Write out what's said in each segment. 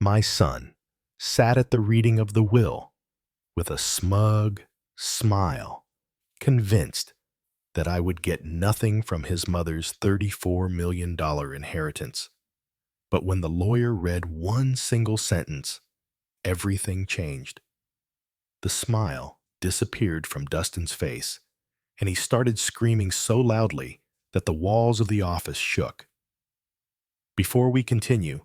My son sat at the reading of the will with a smug smile, convinced that I would get nothing from his mother's $34 million inheritance. But when the lawyer read one single sentence, everything changed. The smile disappeared from Dustin's face, and he started screaming so loudly that the walls of the office shook. Before we continue,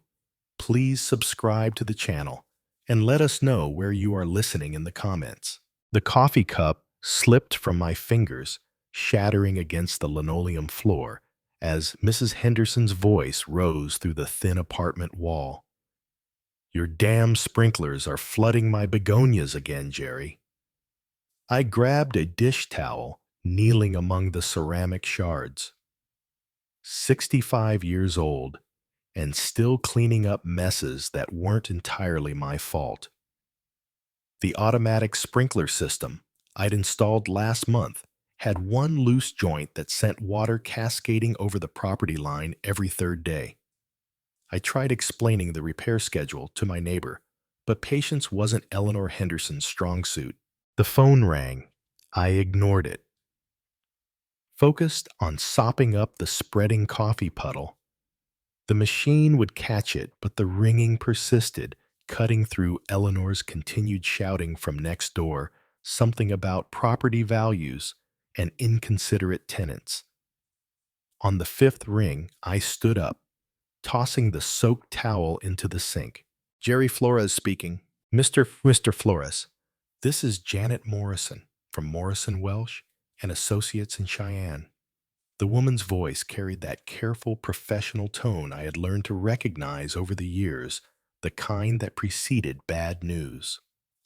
please subscribe to the channel and let us know where you are listening in the comments. The coffee cup slipped from my fingers, shattering against the linoleum floor as Mrs. Henderson's voice rose through the thin apartment wall. "Your damn sprinklers are flooding my begonias again, Jerry." I grabbed a dish towel, kneeling among the ceramic shards. 65 years old, and still cleaning up messes that weren't entirely my fault. The automatic sprinkler system I'd installed last month had one loose joint that sent water cascading over the property line every third day. I tried explaining the repair schedule to my neighbor, but patience wasn't Eleanor Henderson's strong suit. The phone rang. I ignored it. Focused on sopping up the spreading coffee puddle, the machine would catch it, but the ringing persisted, cutting through Eleanor's continued shouting from next door, something about property values and inconsiderate tenants. On the fifth ring, I stood up, tossing the soaked towel into the sink. "Jerry Flores speaking." Mr. Flores, this is Janet Morrison from Morrison Welsh and Associates in Cheyenne." The woman's voice carried that careful, professional tone I had learned to recognize over the years, the kind that preceded bad news.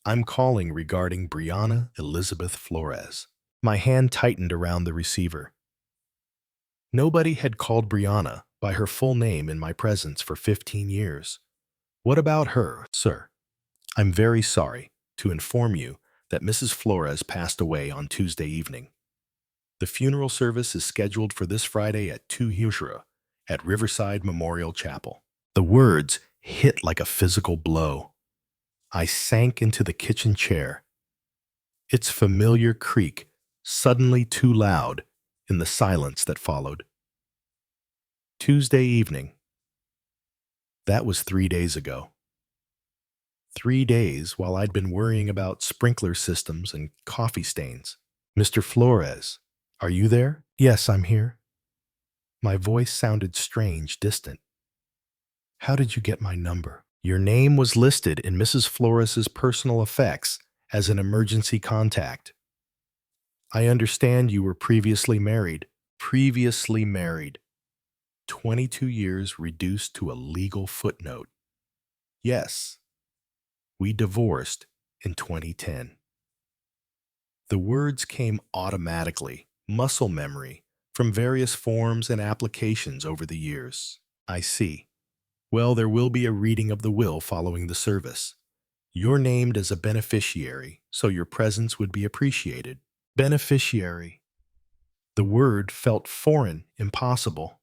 "I'm calling regarding Brianna Elizabeth Flores." My hand tightened around the receiver. Nobody had called Brianna by her full name in my presence for 15 years. "What about her, sir?" "I'm very sorry to inform you that Mrs. Flores passed away on Tuesday evening. The funeral service is scheduled for this Friday at 2 Hujra at Riverside Memorial Chapel." The words hit like a physical blow. I sank into the kitchen chair, its familiar creak suddenly too loud in the silence that followed. Tuesday evening. That was 3 days ago. 3 days while I'd been worrying about sprinkler systems and coffee stains. "Mr. Flores, are you there?" "Yes, I'm here." My voice sounded strange, distant. "How did you get my number?" "Your name was listed in Mrs. Flores's personal effects as an emergency contact. I understand you were previously married." Previously married. 22 years reduced to a legal footnote. Yes, we divorced in 2010. The words came automatically, muscle memory, from various forms and applications over the years. "I see. Well, there will be a reading of the will following the service. You're named as a beneficiary, so your presence would be appreciated." Beneficiary. The word felt foreign, impossible.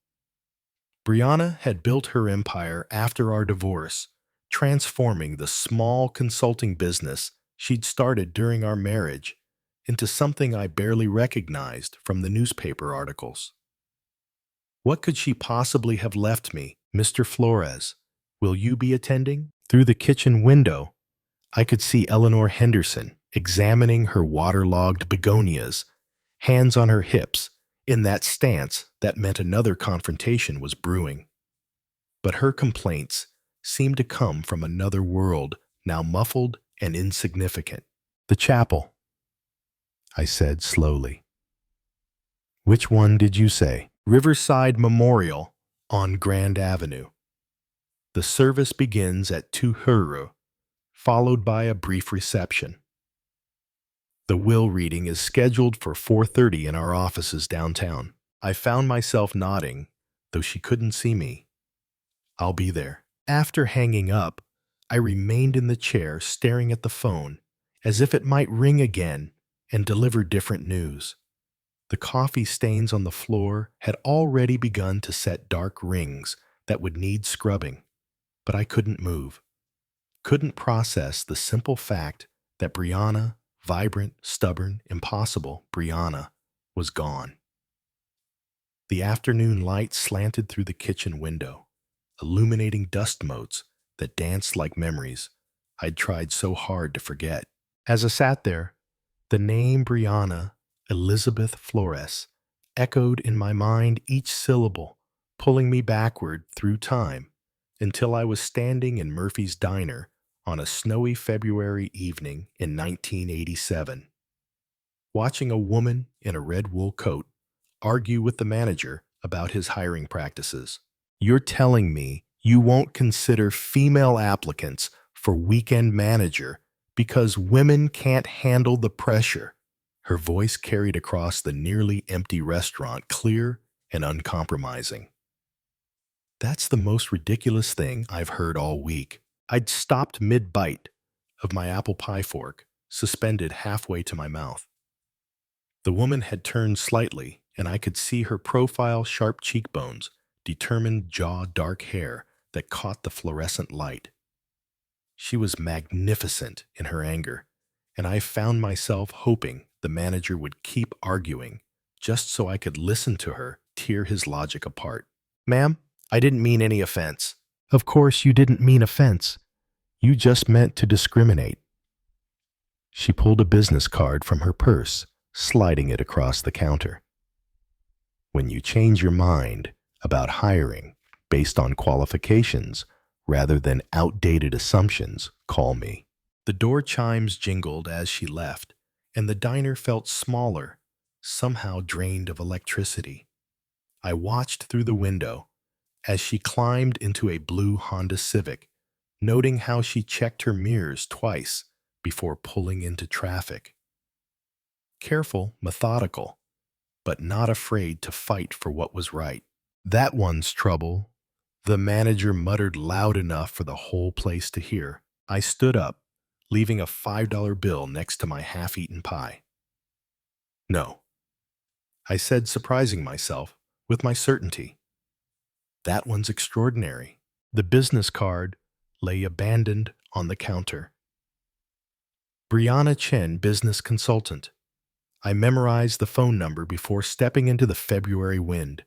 Brianna had built her empire after our divorce, transforming the small consulting business she'd started during our marriage into something I barely recognized from the newspaper articles. What could she possibly have left me? "Mr. Flores, will you be attending?" Through the kitchen window, I could see Eleanor Henderson examining her waterlogged begonias, hands on her hips, in that stance that meant another confrontation was brewing. But her complaints seemed to come from another world, now muffled and insignificant. "The chapel," I said slowly. "Which one did you say?" "Riverside Memorial on Grand Avenue. The service begins at 2 Huru, followed by a brief reception. The will reading is scheduled for 4:30 in our offices downtown." I found myself nodding, though she couldn't see me. "I'll be there." After hanging up, I remained in the chair staring at the phone, as if it might ring again and deliver different news. The coffee stains on the floor had already begun to set dark rings that would need scrubbing, but I couldn't move. couldn't process the simple fact that Brianna, vibrant, stubborn, impossible Brianna, was gone. The afternoon light slanted through the kitchen window, illuminating dust motes that danced like memories I'd tried so hard to forget. As I sat there, the name Brianna Elizabeth Flores echoed in my mind, each syllable pulling me backward through time until I was standing in Murphy's Diner on a snowy February evening in 1987, watching a woman in a red wool coat argue with the manager about his hiring practices. You're telling me you won't consider female applicants for weekend manager because women can't handle the pressure? Her voice carried across the nearly empty restaurant, clear and uncompromising. That's the most ridiculous thing I've heard all week. I'd stopped mid-bite of my apple pie fork, suspended halfway to my mouth. The woman had turned slightly, and I could see her profile, sharp cheekbones, determined jaw, dark hair that caught the fluorescent light. She was magnificent in her anger, and I found myself hoping the manager would keep arguing just so I could listen to her tear his logic apart. Ma'am, I didn't mean any offense. Of course you didn't mean offense. You just meant to discriminate. She pulled a business card from her purse, sliding it across the counter. When you change your mind about hiring based on qualifications rather than outdated assumptions, call me. The door chimes jingled as she left, and the diner felt smaller, somehow drained of electricity. I watched through the window as she climbed into a blue Honda Civic, noting how she checked her mirrors twice before pulling into traffic. Careful, methodical, but not afraid to fight for what was right. That one's trouble, the manager muttered loud enough for the whole place to hear. I stood up, leaving a $5 bill next to my half-eaten pie. No, I said, surprising myself with my certainty. That one's extraordinary. The business card lay abandoned on the counter. Brianna Chen, business consultant. I memorized the phone number before stepping into the February wind.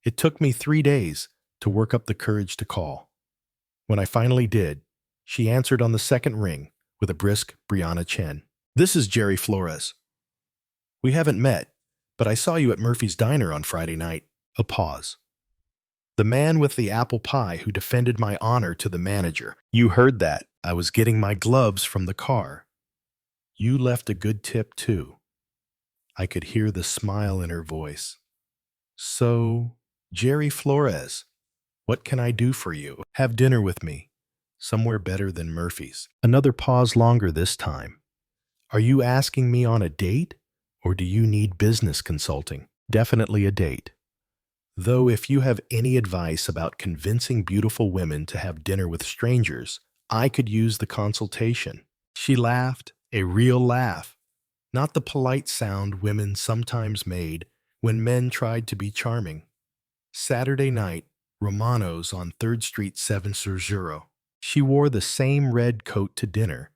It took me 3 days to work up the courage to call. When I finally did, she answered on the second ring with a brisk Brianna Chen. This is Jerry Flores. We haven't met, but I saw you at Murphy's Diner on Friday night. A pause. The man with the apple pie who defended my honor to the manager. You heard that. I was getting my gloves from the car. You left a good tip, too. I could hear the smile in her voice. So, Jerry Flores, what can I do for you? Have dinner with me. Somewhere better than Murphy's. Another pause longer this time. Are you asking me on a date, or do you need business consulting? Definitely a date. Though if you have any advice about convincing beautiful women to have dinner with strangers, I could use the consultation. She laughed, a real laugh, not the polite sound women sometimes made when men tried to be charming. Saturday night, Romano's on 3rd Street 7-0. She wore the same red coat to dinner,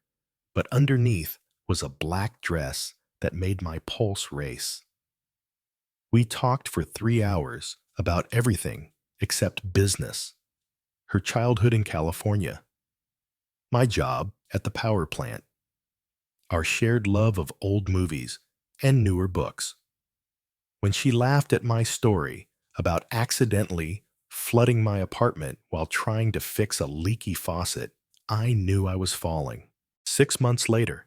but underneath was a black dress that made my pulse race. We talked for 3 hours about everything except business. Her childhood in California, my job at the power plant, our shared love of old movies and newer books. When she laughed at my story about accidentally flooding my apartment while trying to fix a leaky faucet, I knew I was falling. 6 months later,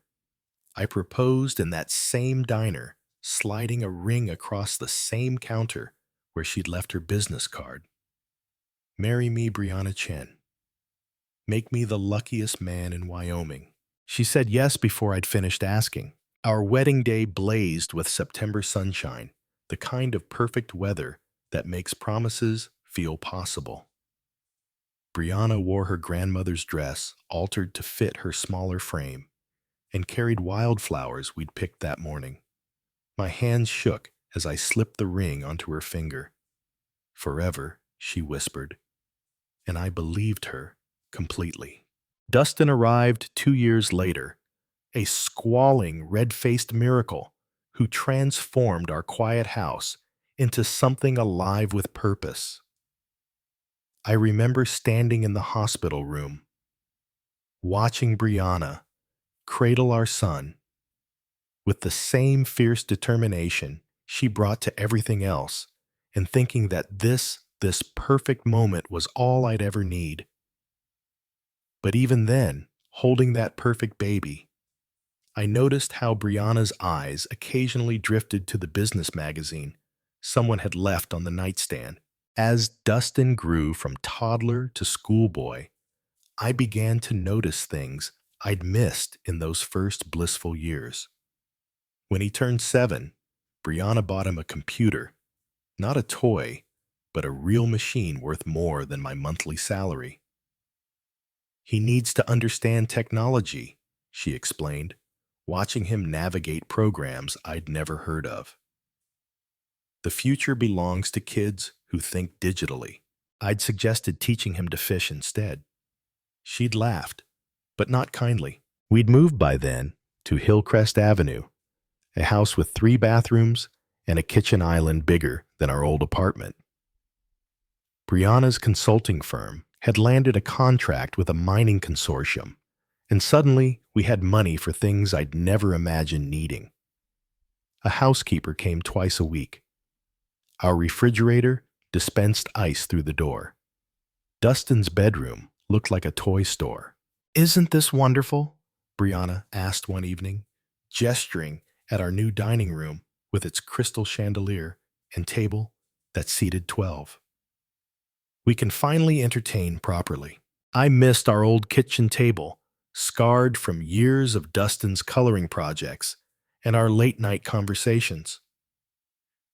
I proposed in that same diner, sliding a ring across the same counter where she'd left her business card. Marry me, Brianna Chen. Make me the luckiest man in Wyoming. She said yes before I'd finished asking. Our wedding day blazed with September sunshine, the kind of perfect weather that makes promises feel possible. Brianna wore her grandmother's dress, altered to fit her smaller frame, and carried wildflowers we'd picked that morning. My hands shook as I slipped the ring onto her finger. Forever, she whispered, and I believed her completely. Dustin arrived 2 years later, a squalling, red-faced miracle who transformed our quiet house into something alive with purpose. I remember standing in the hospital room, watching Brianna cradle our son with the same fierce determination she brought to everything else, and thinking that this perfect moment was all I'd ever need. But even then, holding that perfect baby, I noticed how Brianna's eyes occasionally drifted to the business magazine someone had left on the nightstand. As Dustin grew from toddler to schoolboy, I began to notice things I'd missed in those first blissful years. When he turned 7, Brianna bought him a computer, not a toy, but a real machine worth more than my monthly salary. He needs to understand technology, she explained, watching him navigate programs I'd never heard of. The future belongs to kids who think digitally. I'd suggested teaching him to fish instead. She'd laughed, but not kindly. We'd moved by then to Hillcrest Avenue, a house with 3 bathrooms and a kitchen island bigger than our old apartment. Brianna's consulting firm had landed a contract with a mining consortium, and suddenly we had money for things I'd never imagined needing. A housekeeper came twice a week. Our refrigerator dispensed ice through the door. Dustin's bedroom looked like a toy store. "Isn't this wonderful?" Brianna asked one evening, gesturing at our new dining room with its crystal chandelier and table that seated 12. We can finally entertain properly. I missed our old kitchen table, scarred from years of Dustin's coloring projects and our late-night conversations.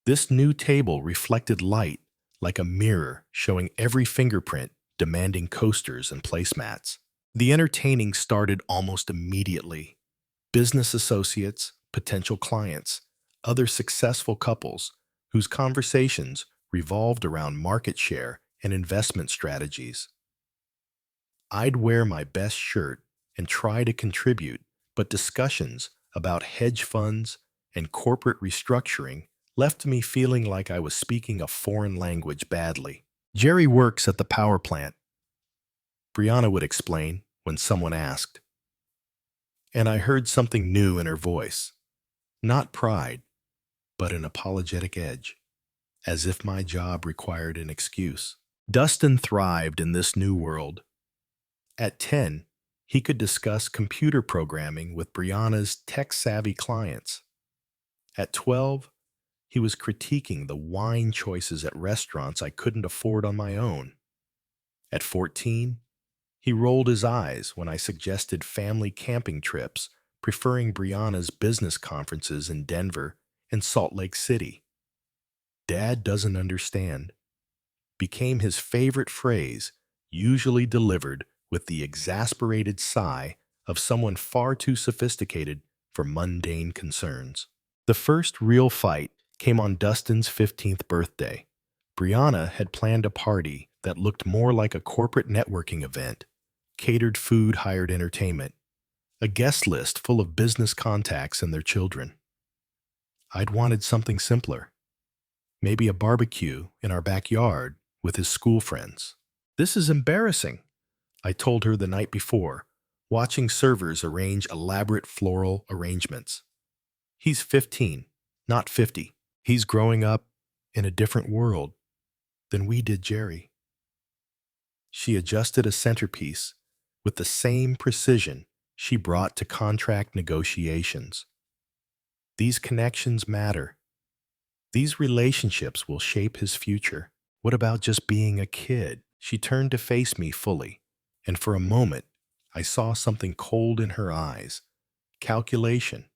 This new table reflected light like a mirror, showing every fingerprint demanding coasters and placemats. The entertaining started almost immediately. Business associates, potential clients, other successful couples whose conversations revolved around market share and investment strategies. I'd wear my best shirt and try to contribute, but discussions about hedge funds and corporate restructuring left me feeling like I was speaking a foreign language badly. "Jerry works at the power plant," Brianna would explain when someone asked. And I heard something new in her voice. Not pride, but an apologetic edge, as if my job required an excuse. Dustin thrived in this new world. At 10, he could discuss computer programming with Brianna's tech-savvy clients. At 12, he was critiquing the wine choices at restaurants I couldn't afford on my own. At 14, he rolled his eyes when I suggested family camping trips, preferring Brianna's business conferences in Denver and Salt Lake City. "Dad doesn't understand" became his favorite phrase, usually delivered with the exasperated sigh of someone far too sophisticated for mundane concerns. The first real fight came on Dustin's 15th birthday. Brianna had planned a party that looked more like a corporate networking event, catered food, hired entertainment, a guest list full of business contacts and their children. I'd wanted something simpler, maybe a barbecue in our backyard with his school friends. "This is embarrassing," I told her the night before, watching servers arrange elaborate floral arrangements. "He's 15, not 50. He's growing up in a different world than we did Jerry." She adjusted a centerpiece with the same precision she brought to contract negotiations. "These connections matter. These relationships will shape his future. What about just being a kid?" She turned to face me fully, and for a moment, I saw something cold in her eyes, calculation,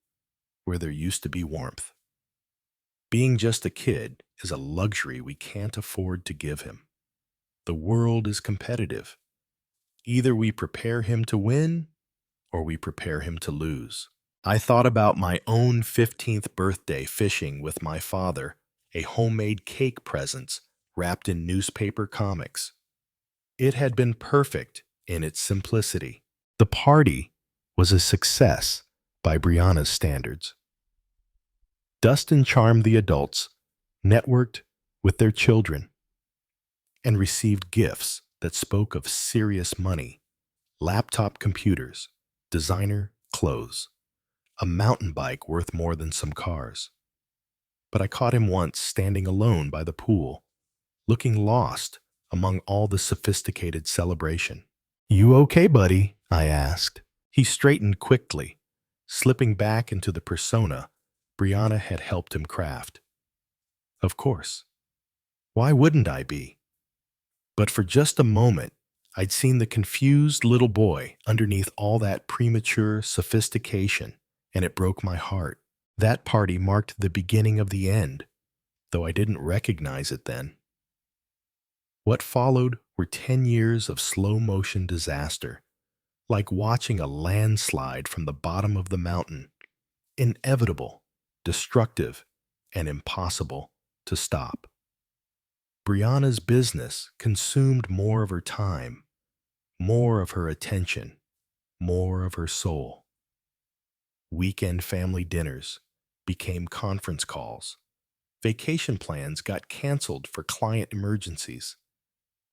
where there used to be warmth. Being just a kid is a luxury we can't afford to give him. The world is competitive. Either we prepare him to win, or we prepare him to lose. I thought about my own 15th birthday fishing with my father, a homemade cake presents wrapped in newspaper comics. It had been perfect in its simplicity. The party was a success by Brianna's standards. Dustin charmed the adults, networked with their children, and received gifts that spoke of serious money, laptop computers, designer clothes, a mountain bike worth more than some cars. But I caught him once standing alone by the pool, looking lost among all the sophisticated celebration. "You okay, buddy?" I asked. He straightened quickly, slipping back into the persona Brianna had helped him craft. Of course. Why wouldn't I be? But for just a moment, I'd seen the confused little boy underneath all that premature sophistication, and it broke my heart. That party marked the beginning of the end, though I didn't recognize it then. What followed were 10 years of slow-motion disaster, like watching a landslide from the bottom of the mountain, inevitable, destructive, and impossible to stop. Brianna's business consumed more of her time, more of her attention, more of her soul. Weekend family dinners became conference calls. Vacation plans got canceled for client emergencies.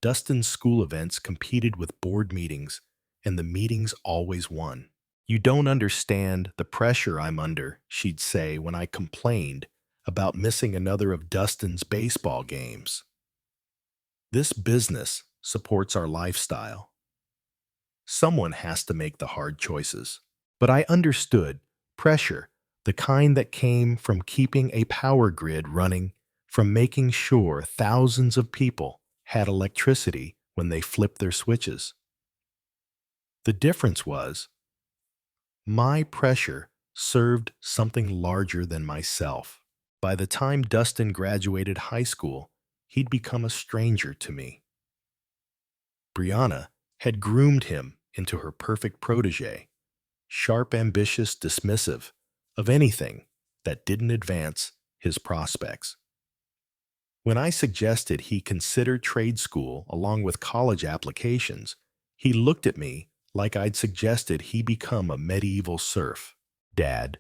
Dustin's school events competed with board meetings, and the meetings always won. "You don't understand the pressure I'm under," she'd say when I complained about missing another of Dustin's baseball games. "This business supports our lifestyle. Someone has to make the hard choices." But I understood pressure, the kind that came from keeping a power grid running, from making sure thousands of people had electricity when they flipped their switches. The difference was, my pressure served something larger than myself. By the time Dustin graduated high school, he'd become a stranger to me. Brianna had groomed him into her perfect protege, sharp, ambitious, dismissive of anything that didn't advance his prospects. When I suggested he consider trade school along with college applications, he looked at me like I'd suggested he become a medieval serf. "Dad,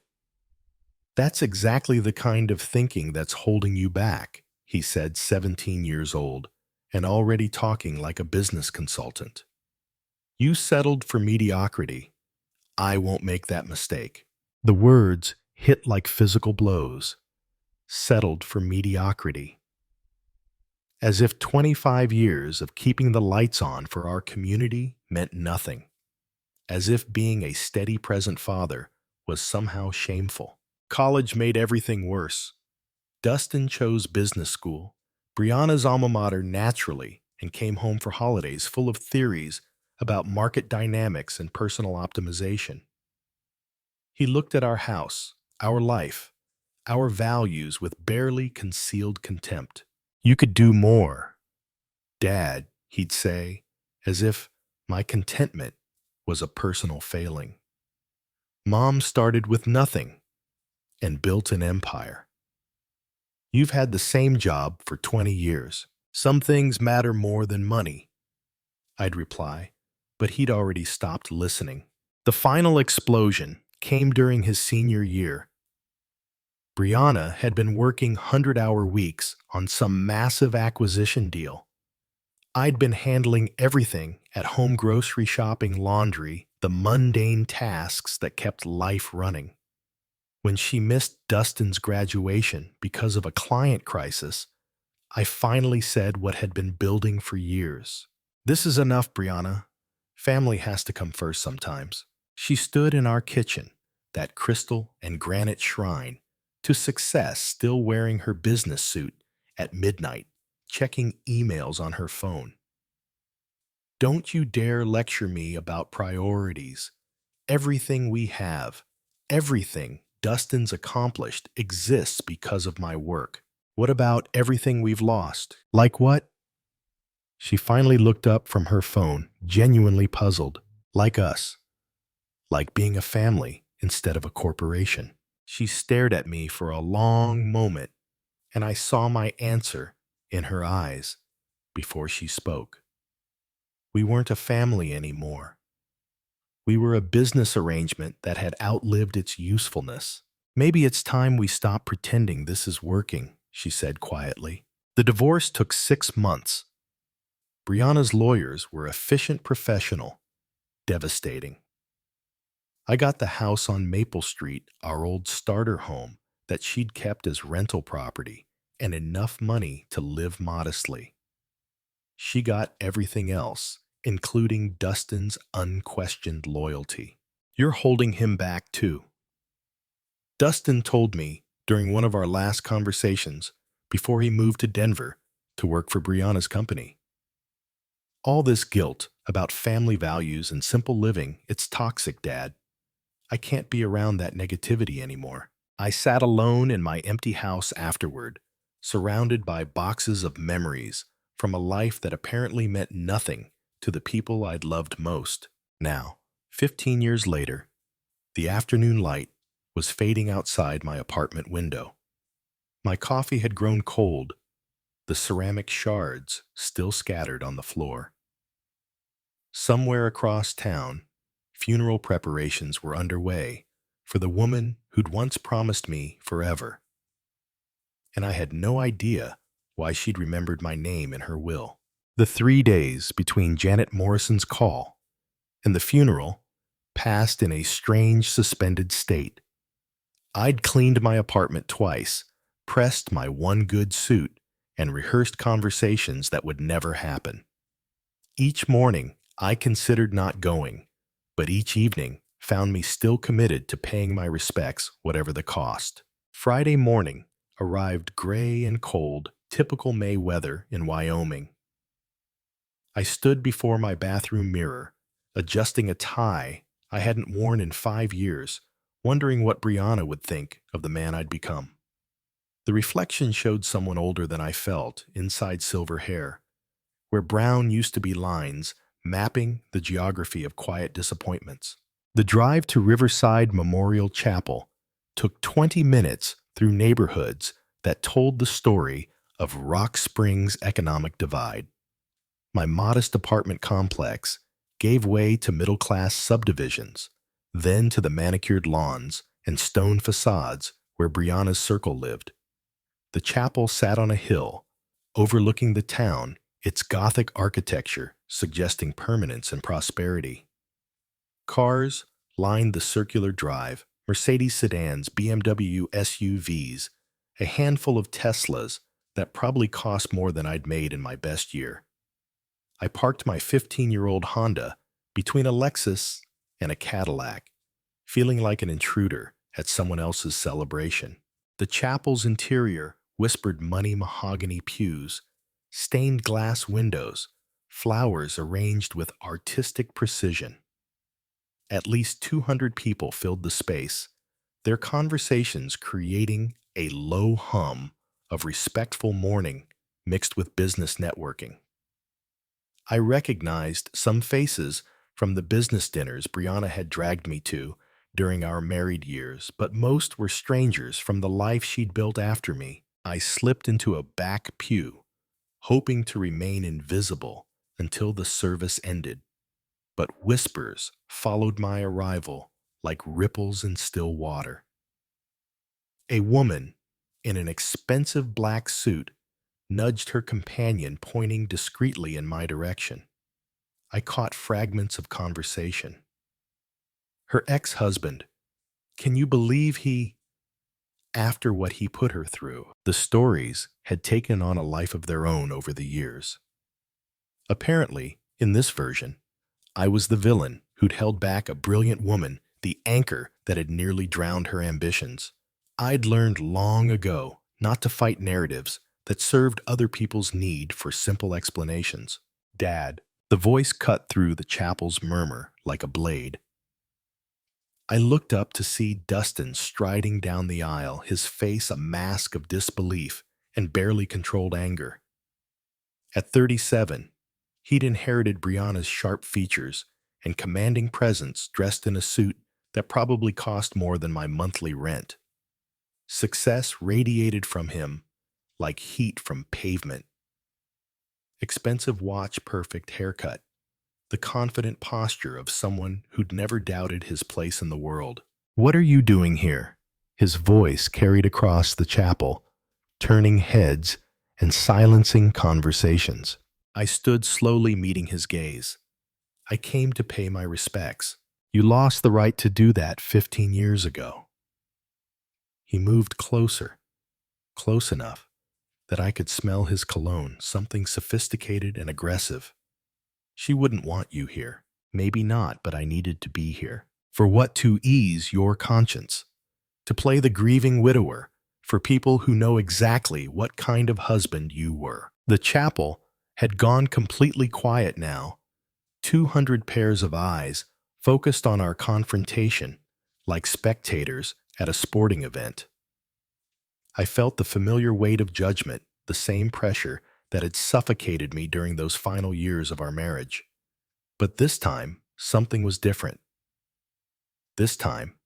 that's exactly the kind of thinking that's holding you back," he said, 17 years old, and already talking like a business consultant. "You settled for mediocrity. I won't make that mistake." The words hit like physical blows. Settled for mediocrity. As if 25 years of keeping the lights on for our community meant nothing. As if being a steady present father was somehow shameful. College made everything worse. Dustin chose business school, Brianna's alma mater, naturally, and came home for holidays full of theories about market dynamics and personal optimization. He looked at our house, our life, our values with barely concealed contempt. "You could do more, Dad," he'd say, as if my contentment was a personal failing. "Mom started with nothing and built an empire. You've had the same job for 20 years. Some things matter more than money," I'd reply, but he'd already stopped listening. The final explosion came during his senior year. Brianna had been working 100-hour weeks on some massive acquisition deal. I'd been handling everything at home: grocery shopping, laundry, the mundane tasks that kept life running. When she missed Dustin's graduation because of a client crisis, I finally said what had been building for years. "This is enough, Brianna. Family has to come first sometimes." She stood in our kitchen, that crystal and granite shrine, to success, still wearing her business suit at midnight, checking emails on her phone. "Don't you dare lecture me about priorities. Everything we have, everything Dustin's accomplished exists because of my work. What about everything we've lost?" "Like what?" She finally looked up from her phone, genuinely puzzled. "Like us. Like being a family instead of a corporation." She stared at me for a long moment, and I saw my answer in her eyes before she spoke. "We weren't a family anymore. We were a business arrangement that had outlived its usefulness. Maybe it's time we stop pretending this is working, she said quietly. The divorce took 6 months. Brianna's lawyers were efficient professional, devastating. I got the house on Maple Street, our old starter home, that she'd kept as rental property, and enough money to live modestly. She got everything else, including Dustin's unquestioned loyalty. You're holding him back too. Dustin told me during one of our last conversations before he moved to Denver to work for Brianna's company. All this guilt about family values and simple living, it's toxic, Dad. I can't be around that negativity anymore. I sat alone in my empty house afterward, surrounded by boxes of memories from a life that apparently meant nothing to the people I'd loved most. Now, 15 years later, the afternoon light was fading outside my apartment window. My coffee had grown cold, the ceramic shards still scattered on the floor. Somewhere across town, funeral preparations were underway for the woman who'd once promised me forever, and I had no idea why she'd remembered my name in her will. The 3 days between Janet Morrison's call and the funeral passed in a strange suspended state. I'd cleaned my apartment twice, pressed my one good suit, and rehearsed conversations that would never happen. Each morning, I considered not going, but each evening found me still committed to paying my respects, whatever the cost. Friday morning arrived gray and cold, typical May weather in Wyoming. I stood before my bathroom mirror, adjusting a tie I hadn't worn in 5 years, wondering what Brianna would think of the man I'd become. The reflection showed someone older than I felt, inside silver hair, where brown used to be lines mapping the geography of quiet disappointments. The drive to Riverside Memorial Chapel took 20 minutes through neighborhoods that told the story of Rock Springs' economic divide. My modest apartment complex gave way to middle-class subdivisions, then to the manicured lawns and stone facades where Brianna's circle lived. The chapel sat on a hill, overlooking the town, its Gothic architecture suggesting permanence and prosperity. Cars lined the circular drive, Mercedes sedans, BMW SUVs, a handful of Teslas that probably cost more than I'd made in my best year. I parked my 15-year-old Honda between a Lexus and a Cadillac, feeling like an intruder at someone else's celebration. The chapel's interior whispered money mahogany pews, stained glass windows, flowers arranged with artistic precision. At least 200 people filled the space, their conversations creating a low hum of respectful mourning mixed with business networking. I recognized some faces from the business dinners Brianna had dragged me to during our married years, but most were strangers from the life she'd built after me. I slipped into a back pew, hoping to remain invisible until the service ended. But whispers followed my arrival like ripples in still water. A woman in an expensive black suit nudged her companion, pointing discreetly in my direction. I caught fragments of conversation. Her ex-husband, can you believe he... After what he put her through, the stories had taken on a life of their own over the years. Apparently, in this version, I was the villain who'd held back a brilliant woman, the anchor that had nearly drowned her ambitions. I'd learned long ago not to fight narratives that served other people's need for simple explanations. Dad, the voice cut through the chapel's murmur like a blade. I looked up to see Dustin striding down the aisle, his face a mask of disbelief and barely controlled anger. At 37, he'd inherited Brianna's sharp features and commanding presence, dressed in a suit that probably cost more than my monthly rent. Success radiated from him like heat from pavement. Expensive watch, perfect haircut, the confident posture of someone who'd never doubted his place in the world. "What are you doing here?" His voice carried across the chapel, turning heads and silencing conversations. I stood slowly meeting his gaze. "I came to pay my respects. You lost the right to do that 15 years ago." He moved closer, close enough that I could smell his cologne, something sophisticated and aggressive. "She wouldn't want you here." "Maybe not, but I needed to be here." "For what? To ease your conscience. To play the grieving widower for people who know exactly what kind of husband you were." The chapel had gone completely quiet now. 200 pairs of eyes focused on our confrontation, like spectators at a sporting event. I felt the familiar weight of judgment, the same pressure that had suffocated me during those final years of our marriage. But this time, something was different. This time,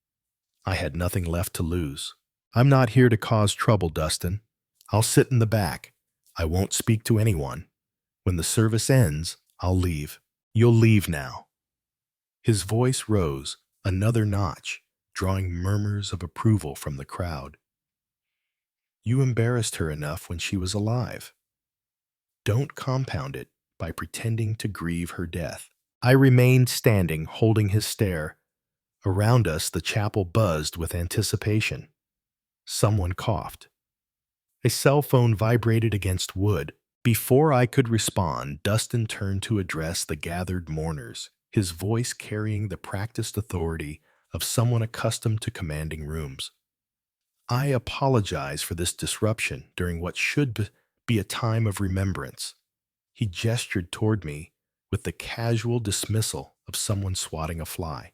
I had nothing left to lose. "I'm not here to cause trouble, Dustin. I'll sit in the back. I won't speak to anyone. When the service ends, I'll leave." "You'll leave now." His voice rose another notch, drawing murmurs of approval from the crowd. "You embarrassed her enough when she was alive. Don't compound it by pretending to grieve her death." I remained standing, holding his stare. Around us, the chapel buzzed with anticipation. Someone coughed. A cell phone vibrated against wood. Before I could respond, Dustin turned to address the gathered mourners, his voice carrying the practiced authority of someone accustomed to commanding rooms. "I apologize for this disruption during what should be a time of remembrance." He gestured toward me with the casual dismissal of someone swatting a fly.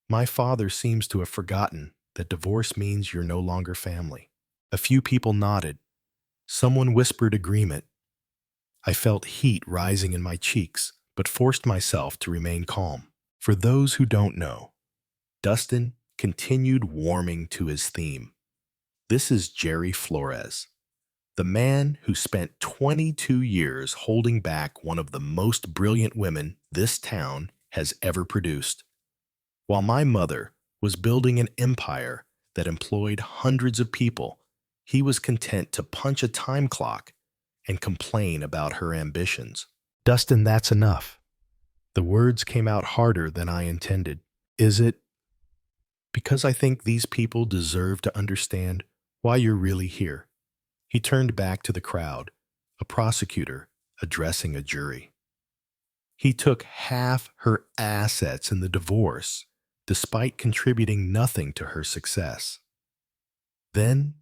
"My father seems to have forgotten that divorce means you're no longer family." A few people nodded. Someone whispered agreement. I felt heat rising in my cheeks, but forced myself to remain calm. For those who don't know, Dustin continued warming to his theme. "This is Jerry Flores, the man who spent 22 years holding back one of the most brilliant women this town has ever produced. While my mother was building an empire that employed hundreds of people, he was content to punch a time clock and complain about her ambitions." "Dustin, that's enough." The words came out harder than I intended. "Is it?" "Because I think these people deserve to understand why you're really here." He turned back to the crowd, a prosecutor addressing a jury. "He took half her assets in the divorce, despite contributing nothing to her success. Then,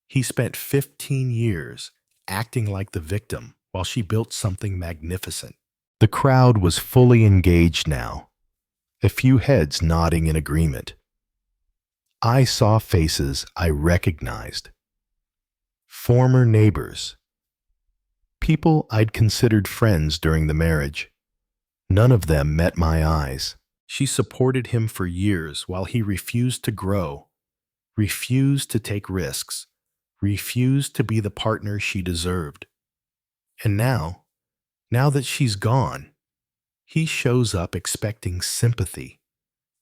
he spent 15 years acting like the victim while she built something magnificent." The crowd was fully engaged now, a few heads nodding in agreement. I saw faces I recognized. Former neighbors. People I'd considered friends during the marriage. None of them met my eyes. She supported him for years while he refused to grow, refused to take risks, refused to be the partner she deserved. And now that she's gone, he shows up expecting sympathy,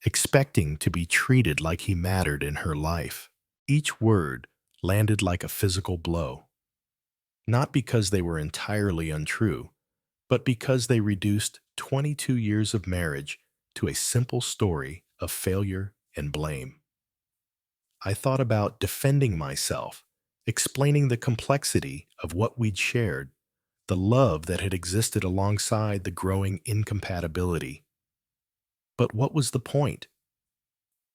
expecting to be treated like he mattered in her life. Each word landed like a physical blow, not because they were entirely untrue, but because they reduced 22 years of marriage to a simple story of failure and blame. I thought about defending myself, explaining the complexity of what we'd shared, the love that had existed alongside the growing incompatibility. But what was the point?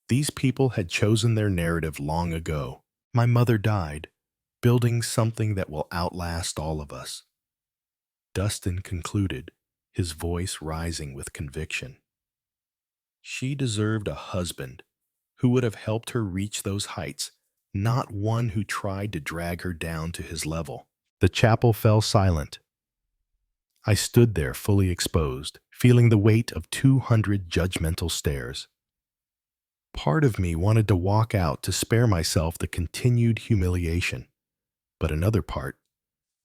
These people had chosen their narrative long ago. My mother died, building something that will outlast all of us. Dustin concluded, his voice rising with conviction. She deserved a husband who would have helped her reach those heights, not one who tried to drag her down to his level. The chapel fell silent. I stood there fully exposed, feeling the weight of 200 judgmental stares. Part of me wanted to walk out to spare myself the continued humiliation, but another part,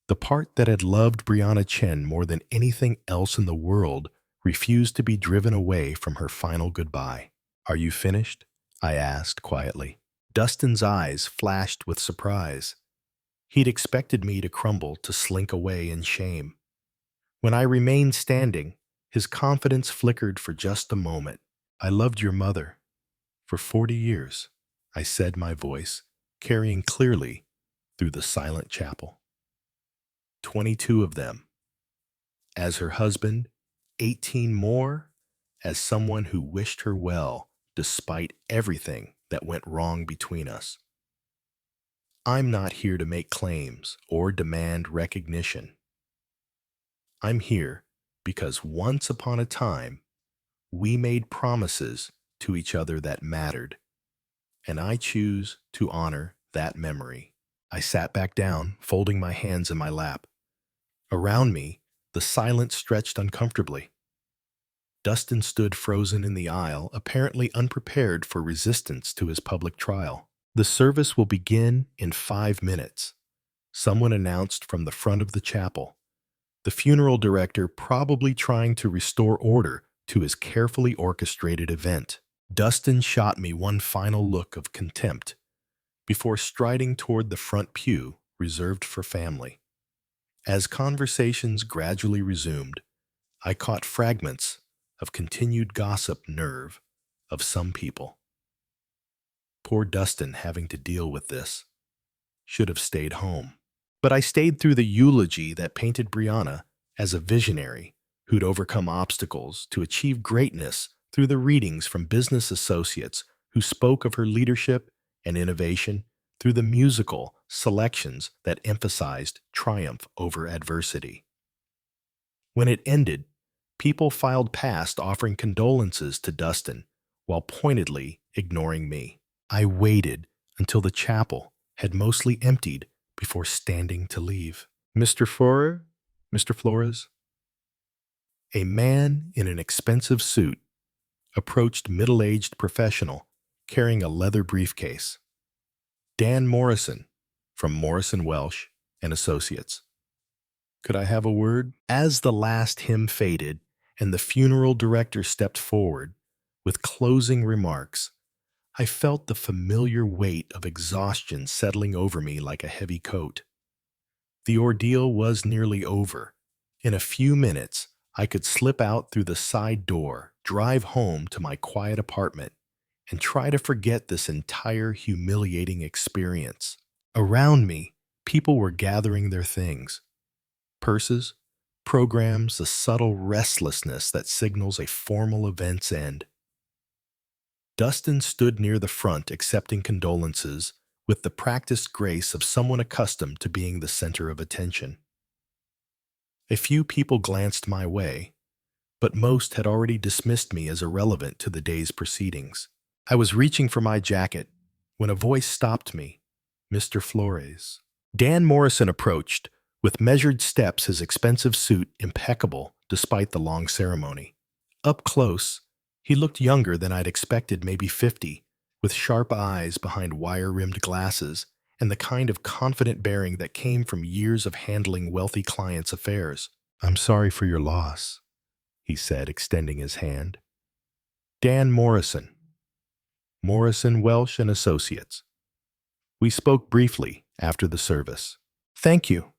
the part that had loved Brianna Chen more than anything else in the world, refused to be driven away from her final goodbye. "Are you finished?" I asked quietly. Dustin's eyes flashed with surprise. He'd expected me to crumble, to slink away in shame. When I remained standing, his confidence flickered for just a moment. "I loved your mother for 40 years," I said, my voice carrying clearly through the silent chapel. 22 of them. As her husband, 18 more as someone who wished her well despite everything that went wrong between us. I'm not here to make claims or demand recognition. I'm here because once upon a time, we made promises to each other that mattered, and I choose to honor that memory. I sat back down, folding my hands in my lap. Around me, the silence stretched uncomfortably. Dustin stood frozen in the aisle, apparently unprepared for resistance to his public trial. "The service will begin in 5 minutes," someone announced from the front of the chapel, the funeral director probably trying to restore order to his carefully orchestrated event. Dustin shot me one final look of contempt before striding toward the front pew reserved for family. As conversations gradually resumed, I caught fragments of continued gossip nerve of some people. Poor Dustin having to deal with this. Should have stayed home. But I stayed through the eulogy that painted Brianna as a visionary who'd overcome obstacles to achieve greatness through the readings from business associates who spoke of her leadership and innovation, through the musical selections that emphasized triumph over adversity. When it ended, people filed past offering condolences to Dustin while pointedly ignoring me. I waited until the chapel had mostly emptied before standing to leave. Mr. Flores?" A man in an expensive suit approached middle-aged professional carrying a leather briefcase. "Dan Morrison, from Morrison Welsh and Associates. Could I have a word?" As the last hymn faded and the funeral director stepped forward with closing remarks, I felt the familiar weight of exhaustion settling over me like a heavy coat. The ordeal was nearly over. In a few minutes, I could slip out through the side door, drive home to my quiet apartment, and try to forget this entire humiliating experience. Around me, people were gathering their things. Purses, programs, the subtle restlessness that signals a formal event's end. Dustin stood near the front accepting condolences with the practiced grace of someone accustomed to being the center of attention. A few people glanced my way, but most had already dismissed me as irrelevant to the day's proceedings. I was reaching for my jacket when a voice stopped me. "Mr. Flores." Dan Morrison approached, with measured steps, his expensive suit impeccable despite the long ceremony. Up close, he looked younger than I'd expected, maybe 50, with sharp eyes behind wire-rimmed glasses and the kind of confident bearing that came from years of handling wealthy clients' affairs. "I'm sorry for your loss," he said, extending his hand. "Dan Morrison, Morrison, Welsh and Associates." We spoke briefly after the service. "Thank you."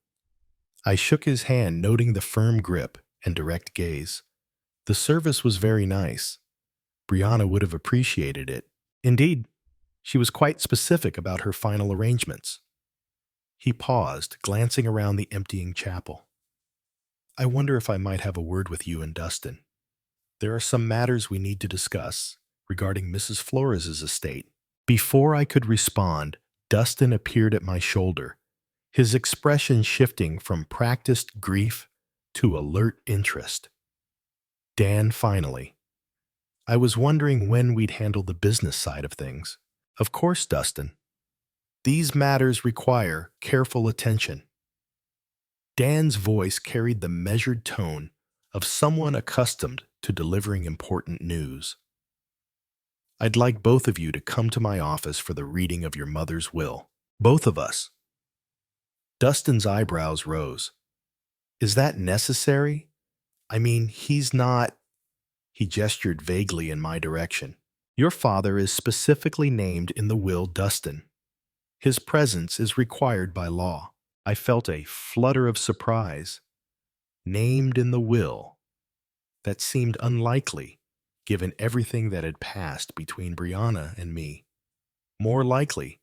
I shook his hand, noting the firm grip and direct gaze. The service was very nice. Brianna would have appreciated it. Indeed, she was quite specific about her final arrangements. He paused, glancing around the emptying chapel. "I wonder if I might have a word with you and Dustin. There are some matters we need to discuss regarding Mrs. Flores's estate." Before I could respond, Dustin appeared at my shoulder, his expression shifting from practiced grief to alert interest. "Dan, finally. I was wondering when we'd handle the business side of things." "Of course, Dustin. These matters require careful attention." Dan's voice carried the measured tone of someone accustomed to delivering important news. "I'd like both of you to come to my office for the reading of your mother's will." "Both of us?" Dustin's eyebrows rose. "Is that necessary? I mean, he's not..." He gestured vaguely in my direction. Your father is specifically named in the will, Dustin. His presence is required by law. I felt a flutter of surprise. Named in the will. That seemed unlikely, given everything that had passed between Brianna and me. More likely,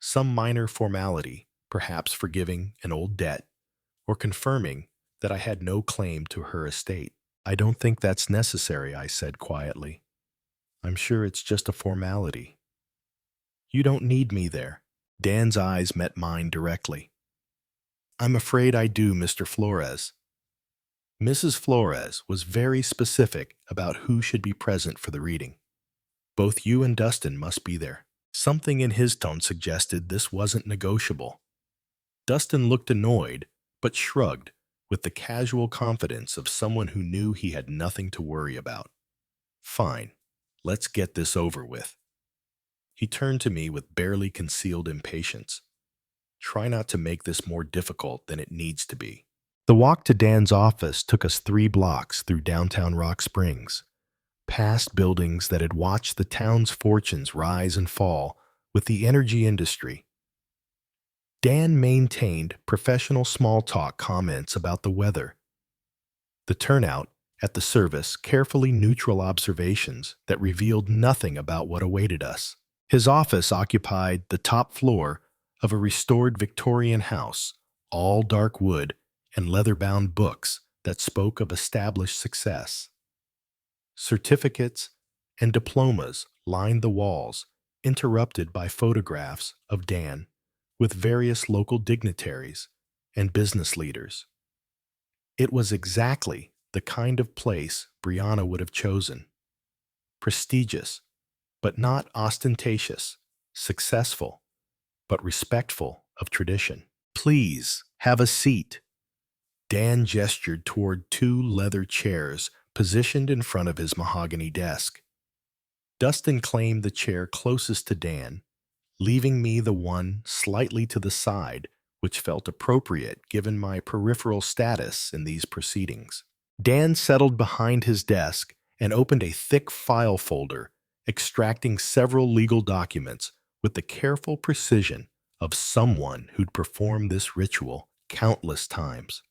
some minor formality, perhaps forgiving an old debt, or confirming that I had no claim to her estate. I don't think that's necessary, I said quietly. I'm sure it's just a formality. You don't need me there. Dan's eyes met mine directly. I'm afraid I do, Mr. Flores. Mrs. Flores was very specific about who should be present for the reading. Both you and Dustin must be there. Something in his tone suggested this wasn't negotiable. Dustin looked annoyed, but shrugged with the casual confidence of someone who knew he had nothing to worry about. Fine, let's get this over with. He turned to me with barely concealed impatience. Try not to make this more difficult than it needs to be. The walk to Dan's office took us 3 blocks through downtown Rock Springs, past buildings that had watched the town's fortunes rise and fall with the energy industry. Dan maintained professional small talk comments about the weather. The turnout at the service carefully neutral observations that revealed nothing about what awaited us. His office occupied the top floor of a restored Victorian house, all dark wood and leather-bound books that spoke of established success. Certificates and diplomas lined the walls, interrupted by photographs of Dan with various local dignitaries and business leaders. It was exactly the kind of place Brianna would have chosen. Prestigious, but not ostentatious, successful, but respectful of tradition. Please, have a seat. Dan gestured toward 2 leather chairs positioned in front of his mahogany desk. Dustin claimed the chair closest to Dan, leaving me the one slightly to the side, which felt appropriate given my peripheral status in these proceedings. Dan settled behind his desk and opened a thick file folder, extracting several legal documents with the careful precision of someone who'd performed this ritual countless times.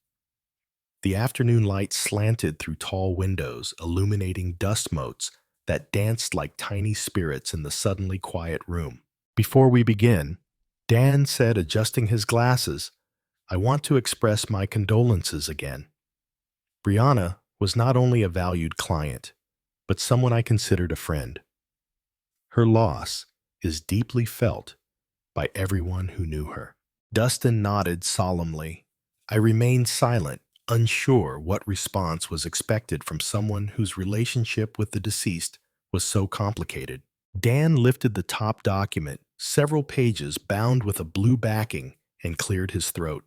The afternoon light slanted through tall windows, illuminating dust motes that danced like tiny spirits in the suddenly quiet room. Before we begin, Dan said, adjusting his glasses, I want to express my condolences again. Brianna was not only a valued client, but someone I considered a friend. Her loss is deeply felt by everyone who knew her. Dustin nodded solemnly. I remained silent, unsure what response was expected from someone whose relationship with the deceased was so complicated. Dan lifted the top document, several pages bound with a blue backing, and cleared his throat.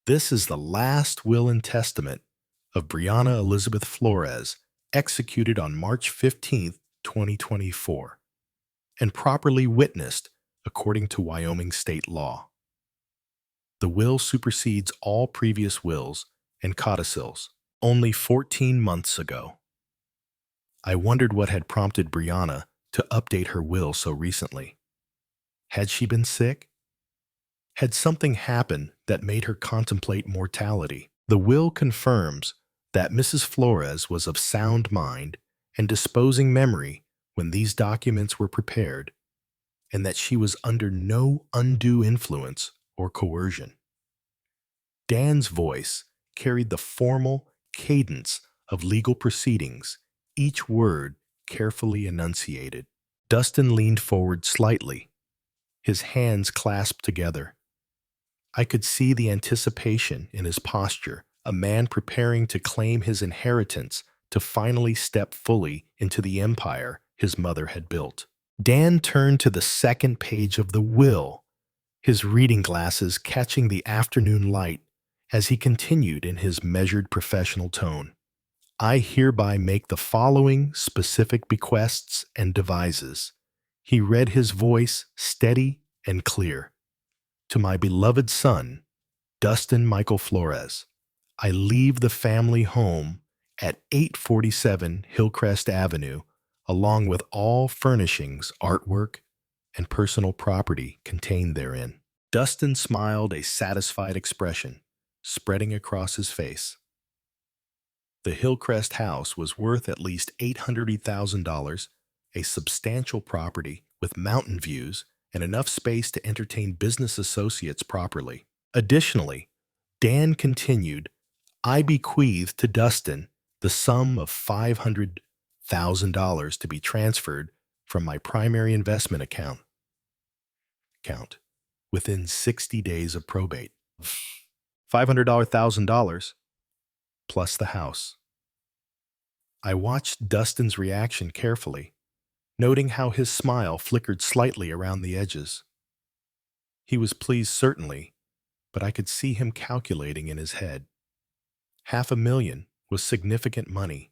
This is the last will and testament of Brianna Elizabeth Flores, executed on March 15, 2024, and properly witnessed according to Wyoming state law. The will supersedes all previous wills and codicils. Only 14 months ago. I wondered what had prompted Brianna to update her will so recently. Had she been sick? Had something happened that made her contemplate mortality? The will confirms that Mrs. Flores was of sound mind and disposing memory when these documents were prepared, and that she was under no undue influence or coercion. Dan's voice carried the formal cadence of legal proceedings, each word carefully enunciated. Dustin leaned forward slightly, his hands clasped together. I could see the anticipation in his posture, a man preparing to claim his inheritance to finally step fully into the empire his mother had built. Dan turned to the second page of the will, his reading glasses catching the afternoon light as he continued in his measured professional tone. I hereby make the following specific bequests and devises. He read, his voice steady and clear. To my beloved son, Dustin Michael Flores, I leave the family home at 847 Hillcrest Avenue, along with all furnishings, artwork, and personal property contained therein. Dustin smiled a satisfied expression, spreading across his face. The Hillcrest house was worth at least $800,000, a substantial property with mountain views and enough space to entertain business associates properly. Additionally, Dan continued, I bequeath to Dustin the sum of $500,000 to be transferred from my primary investment account within 60 days of probate. $500,000 plus the house. I watched Dustin's reaction carefully, noting how his smile flickered slightly around the edges. He was pleased, certainly, but I could see him calculating in his head. $500,000 was significant money,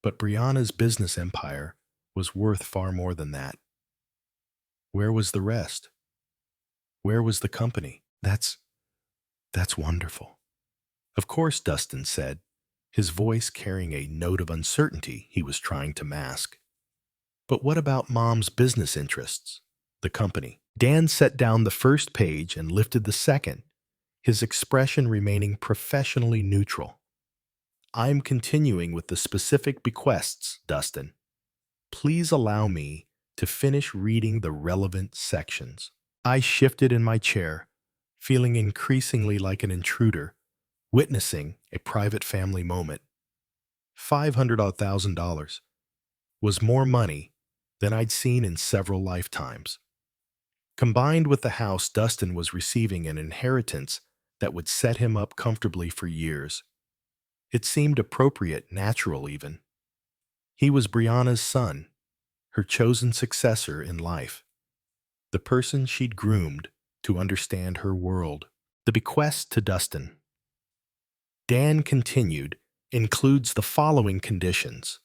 but Brianna's business empire was worth far more than that. Where was the rest? Where was the company? That's wonderful. Of course, Dustin said, his voice carrying a note of uncertainty he was trying to mask. But what about Mom's business interests? The company. Dan set down the first page and lifted the second, his expression remaining professionally neutral. I'm continuing with the specific bequests, Dustin. Please allow me to finish reading the relevant sections. I shifted in my chair, feeling increasingly like an intruder, witnessing a private family moment. $500,000 was more money than I'd seen in several lifetimes. Combined with the house, Dustin was receiving an inheritance that would set him up comfortably for years. It seemed appropriate, natural even. He was Brianna's son, her chosen successor in life, the person she'd groomed to understand her world. The bequest to Dustin. Dan continued, includes the following conditions.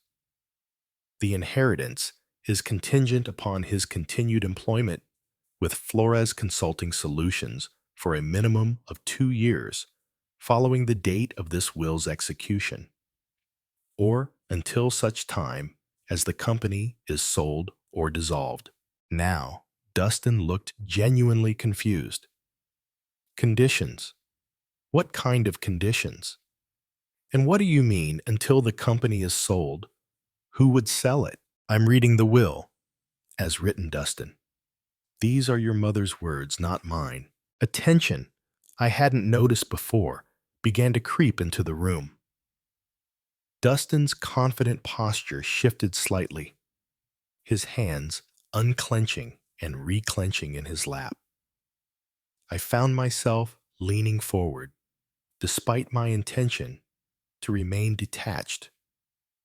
The inheritance is contingent upon his continued employment with Flores Consulting Solutions for a minimum of 2 years following the date of this will's execution, or until such time as the company is sold or dissolved. Now, Dustin looked genuinely confused. Conditions? What kind of conditions? And what do you mean, until the company is sold? Who would sell it? I'm reading the will, as written, Dustin. These are your mother's words, not mine. Attention, I hadn't noticed before, began to creep into the room. Dustin's confident posture shifted slightly, his hands unclenching and reclenching in his lap. I found myself leaning forward, despite my intention to remain detached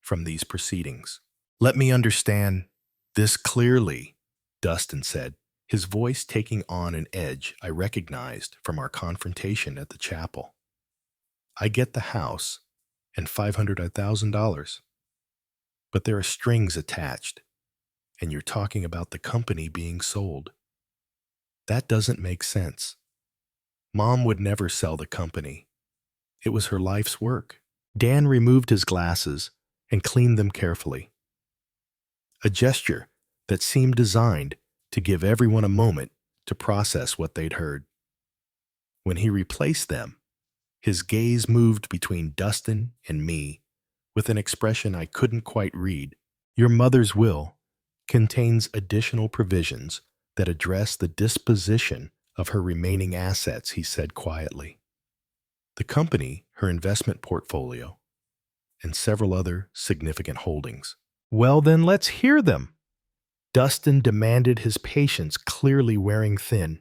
from these proceedings. Let me understand this clearly, Dustin said, his voice taking on an edge I recognized from our confrontation at the chapel. I get the house and $500,000, but there are strings attached, and you're talking about the company being sold. That doesn't make sense. Mom would never sell the company. It was her life's work. Dan removed his glasses and cleaned them carefully, a gesture that seemed designed to give everyone a moment to process what they'd heard. When he replaced them, his gaze moved between Dustin and me with an expression I couldn't quite read. Your mother's will contains additional provisions that address the disposition of her remaining assets, he said quietly. The company, her investment portfolio, and several other significant holdings. Well, then let's hear them. Dustin demanded, his patience clearly wearing thin.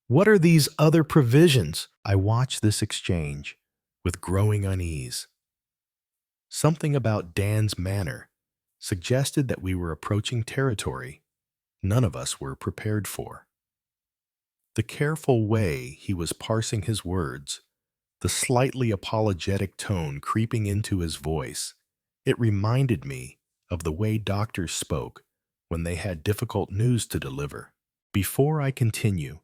What are these other provisions? I watched this exchange with growing unease. Something about Dan's manner suggested that we were approaching territory none of us were prepared for. The careful way he was parsing his words, the slightly apologetic tone creeping into his voice, it reminded me of the way doctors spoke when they had difficult news to deliver. Before I continue,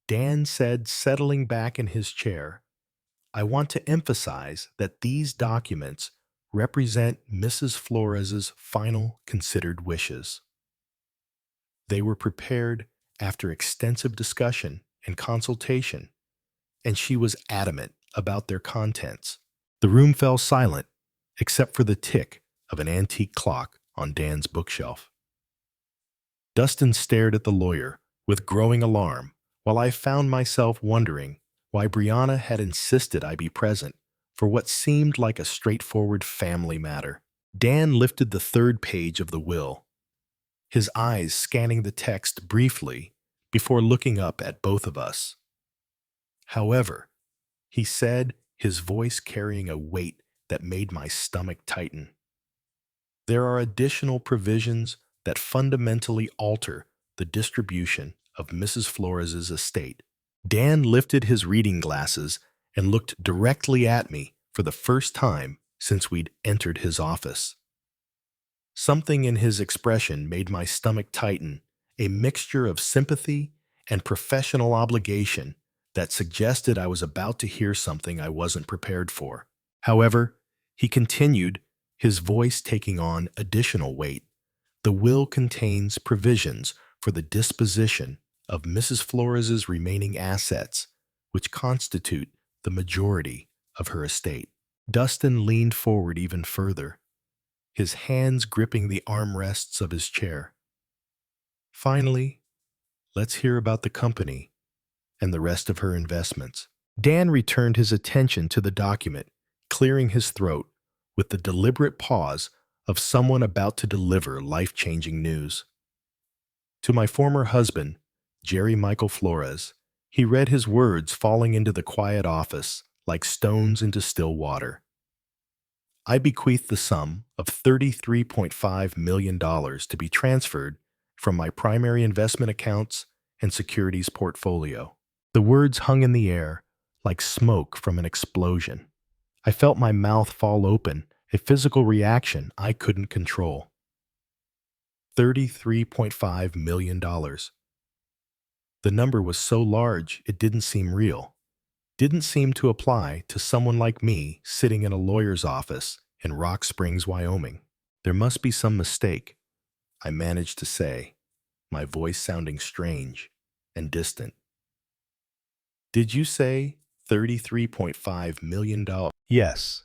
Dan said, settling back in his chair, I want to emphasize that these documents represent Mrs. Flores's final considered wishes. They were prepared after extensive discussion and consultation, and she was adamant about their contents. The room fell silent, except for the tick of an antique clock on Dan's bookshelf. Dustin stared at the lawyer with growing alarm, while I found myself wondering why Brianna had insisted I be present for what seemed like a straightforward family matter. Dan lifted the third page of the will, his eyes scanning the text briefly before looking up at both of us. However, he said, his voice carrying a weight that made my stomach tighten, "There are additional provisions that fundamentally alter the distribution of Mrs. Flores's estate." Dan lifted his reading glasses and looked directly at me for the first time since we'd entered his office. Something in his expression made my stomach tighten, a mixture of sympathy and professional obligation that suggested I was about to hear something I wasn't prepared for. However, he continued, his voice taking on additional weight. "The will contains provisions for the disposition of Mrs. Flores's remaining assets, which constitute the majority of her estate." Dustin leaned forward even further, his hands gripping the armrests of his chair. "Finally, let's hear about the company and the rest of her investments." Dan returned his attention to the document, clearing his throat with the deliberate pause of someone about to deliver life-changing news. To my former husband, Jerry Michael Flores, he read his words falling into the quiet office like stones into still water. "I bequeath the sum of $33.5 million to be transferred from my primary investment accounts and securities portfolio." The words hung in the air like smoke from an explosion. I felt my mouth fall open, a physical reaction I couldn't control. $33.5 million. The number was so large it didn't seem real. Didn't seem to apply to someone like me sitting in a lawyer's office in Rock Springs, Wyoming. "There must be some mistake," I managed to say, my voice sounding strange and distant. "Did you say $33.5 million? "Yes."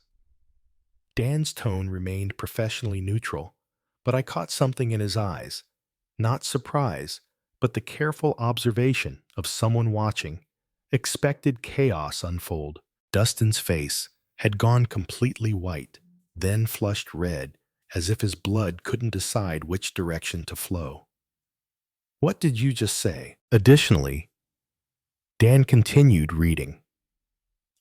Dan's tone remained professionally neutral, but I caught something in his eyes. Not surprise, but the careful observation of someone watching, expected chaos unfold. Dustin's face had gone completely white, then flushed red, as if his blood couldn't decide which direction to flow. "What did you just say?" Additionally, Dan continued reading.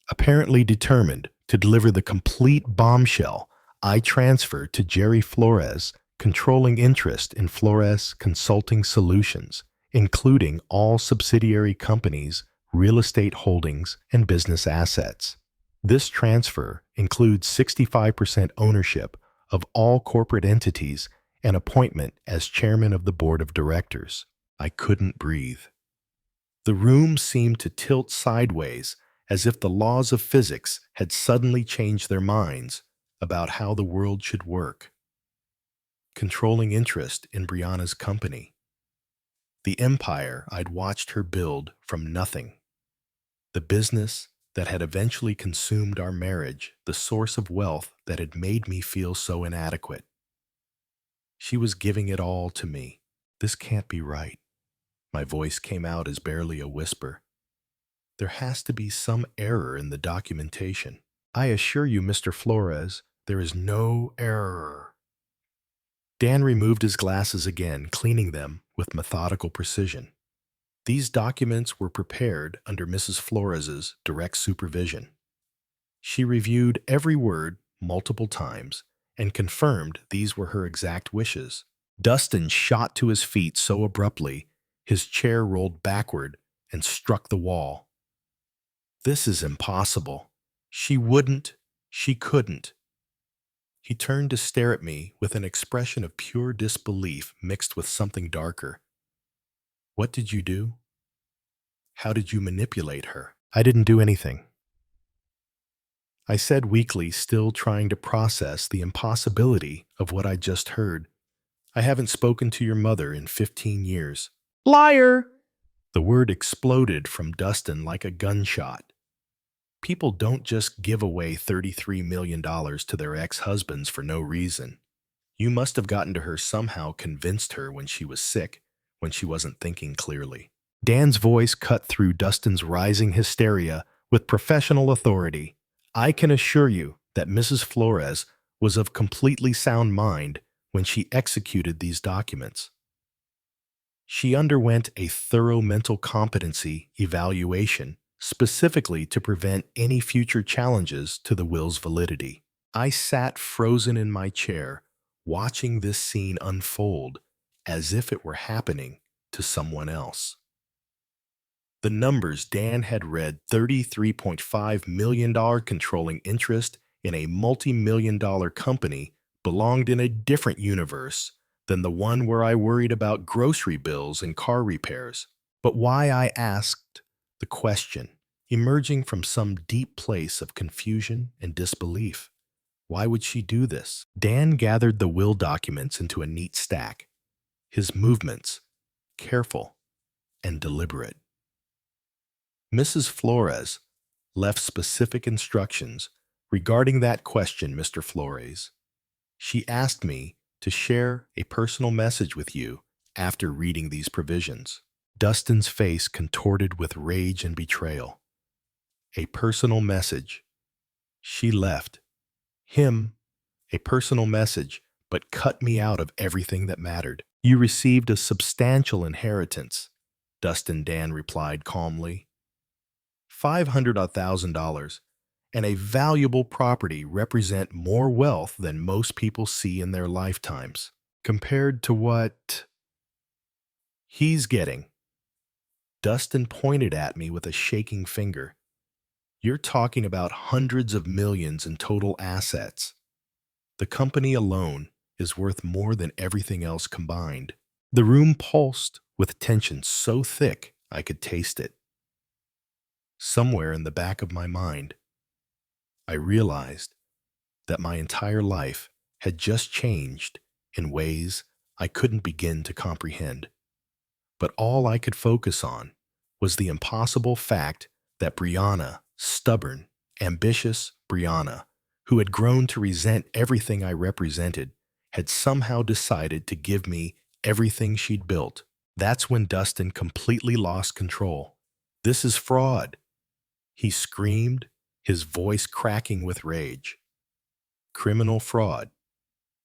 "Apparently determined to deliver the complete bombshell, I transferred to Jerry Flores controlling interest in Flores Consulting Solutions, including all subsidiary companies, real estate holdings, and business assets. This transfer includes 65% ownership of all corporate entities and appointment as chairman of the board of directors." I couldn't breathe. The room seemed to tilt sideways, as if the laws of physics had suddenly changed their minds about how the world should work. Controlling interest in Brianna's company. The empire I'd watched her build from nothing. The business that had eventually consumed our marriage, the source of wealth that had made me feel so inadequate. She was giving it all to me. "This can't be right." My voice came out as barely a whisper. "There has to be some error in the documentation." "I assure you, Mr. Flores, there is no error." Dan removed his glasses again, cleaning them with methodical precision. "These documents were prepared under Mrs. Flores's direct supervision. She reviewed every word multiple times and confirmed these were her exact wishes." Dustin shot to his feet so abruptly, his chair rolled backward and struck the wall. "This is impossible. She wouldn't. She couldn't." He turned to stare at me with an expression of pure disbelief mixed with something darker. "What did you do? How did you manipulate her?" "I didn't do anything." I said weakly, still trying to process the impossibility of what I just heard. I haven't spoken to your mother in 15 years. Liar! The word exploded from Dustin like a gunshot. People don't just give away $33 million to their ex-husbands for no reason. You must have gotten to her somehow, convinced her when she was sick, when she wasn't thinking clearly. Dan's voice cut through Dustin's rising hysteria with professional authority. I can assure you that Mrs. Flores was of completely sound mind when she executed these documents. She underwent a thorough mental competency evaluation specifically to prevent any future challenges to the will's validity. I sat frozen in my chair, watching this scene unfold as if it were happening to someone else. The numbers Dan had read: $33.5 million controlling interest in a multi-million dollar company belonged in a different universe than the one where I worried about grocery bills and car repairs. But why, I asked the question, emerging from some deep place of confusion and disbelief. Why would she do this? Dan gathered the will documents into a neat stack, his movements careful and deliberate. Mrs. Flores left specific instructions regarding that question, Mr. Flores. She asked me to share a personal message with you after reading these provisions. Dustin's face contorted with rage and betrayal. A personal message. She left him a personal message, but cut me out of everything that mattered. You received a substantial inheritance, Dustin Dan replied calmly. $500,000 and a valuable property represent more wealth than most people see in their lifetimes, compared to what he's getting. Dustin pointed at me with a shaking finger. You're talking about hundreds of millions in total assets. The company alone is worth more than everything else combined. The room pulsed with tension so thick I could taste it. Somewhere in the back of my mind, I realized that my entire life had just changed in ways I couldn't begin to comprehend. But all I could focus on was the impossible fact that Brianna, stubborn, ambitious Brianna, who had grown to resent everything I represented, had somehow decided to give me everything she'd built. That's when Dustin completely lost control. This is fraud, he screamed, his voice cracking with rage. Criminal fraud.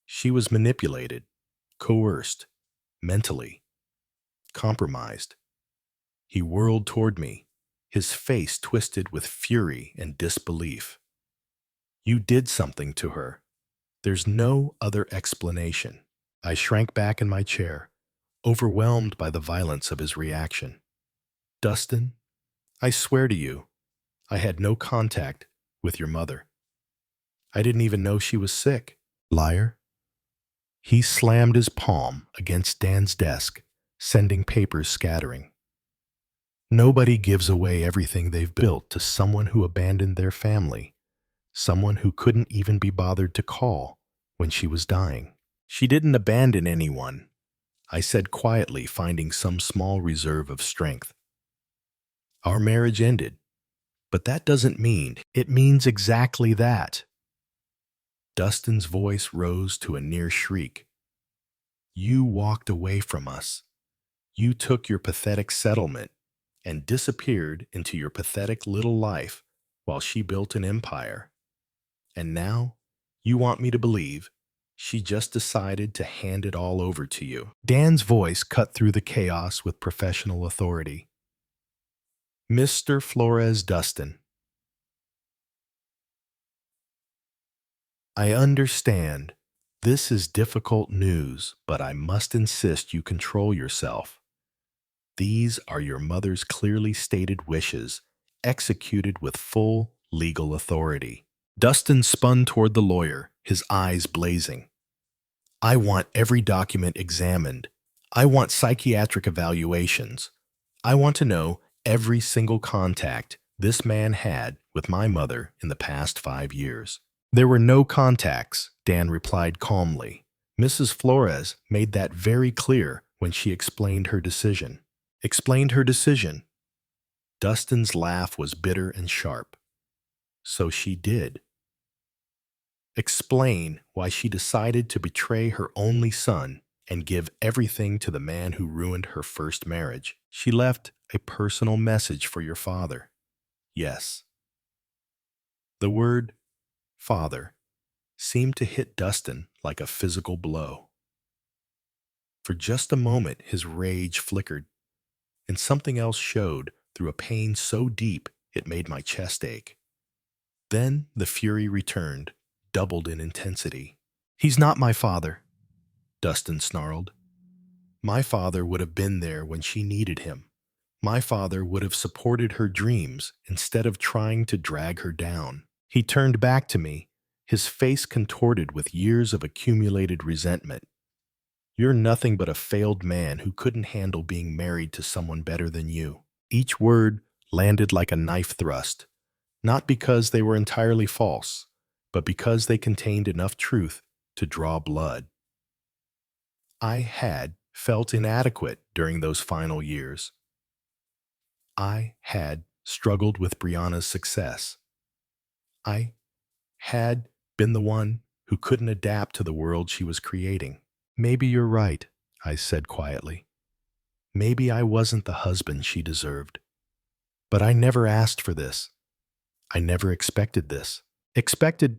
She was manipulated, coerced, mentally compromised. He whirled toward me, his face twisted with fury and disbelief. You did something to her. There's no other explanation. I shrank back in my chair, overwhelmed by the violence of his reaction. Dustin, I swear to you, I had no contact with your mother. I didn't even know she was sick. Liar. He slammed his palm against Dan's desk, sending papers scattering. Nobody gives away everything they've built to someone who abandoned their family, someone who couldn't even be bothered to call when she was dying. She didn't abandon anyone, I said quietly, finding some small reserve of strength. Our marriage ended, but that doesn't mean. It means exactly that. Dustin's voice rose to a near shriek. You walked away from us. You took your pathetic settlement and disappeared into your pathetic little life while she built an empire. And now you want me to believe she just decided to hand it all over to you. Dan's voice cut through the chaos with professional authority. Mr. Flores Dustin, I understand this is difficult news, but I must insist you control yourself. These are your mother's clearly stated wishes, executed with full legal authority. Dustin spun toward the lawyer, his eyes blazing. I want every document examined. I want psychiatric evaluations. I want to know every single contact this man had with my mother in the past 5 years. There were no contacts, Dan replied calmly. Mrs. Flores made that very clear when she explained her decision. Explained her decision. Dustin's laugh was bitter and sharp. So she did. Explain why she decided to betray her only son and give everything to the man who ruined her first marriage. She left a personal message for your father. Yes. The word father seemed to hit Dustin like a physical blow. For just a moment, his rage flickered, and something else showed through a pain so deep it made my chest ache. Then the fury returned, doubled in intensity. He's not my father, Dustin snarled. My father would have been there when she needed him. My father would have supported her dreams instead of trying to drag her down. He turned back to me, his face contorted with years of accumulated resentment. You're nothing but a failed man who couldn't handle being married to someone better than you. Each word landed like a knife thrust, not because they were entirely false, but because they contained enough truth to draw blood. I had felt inadequate during those final years. I had struggled with Brianna's success. I had been the one who couldn't adapt to the world she was creating. Maybe you're right, I said quietly. Maybe I wasn't the husband she deserved. But I never asked for this. I never expected this. Expected.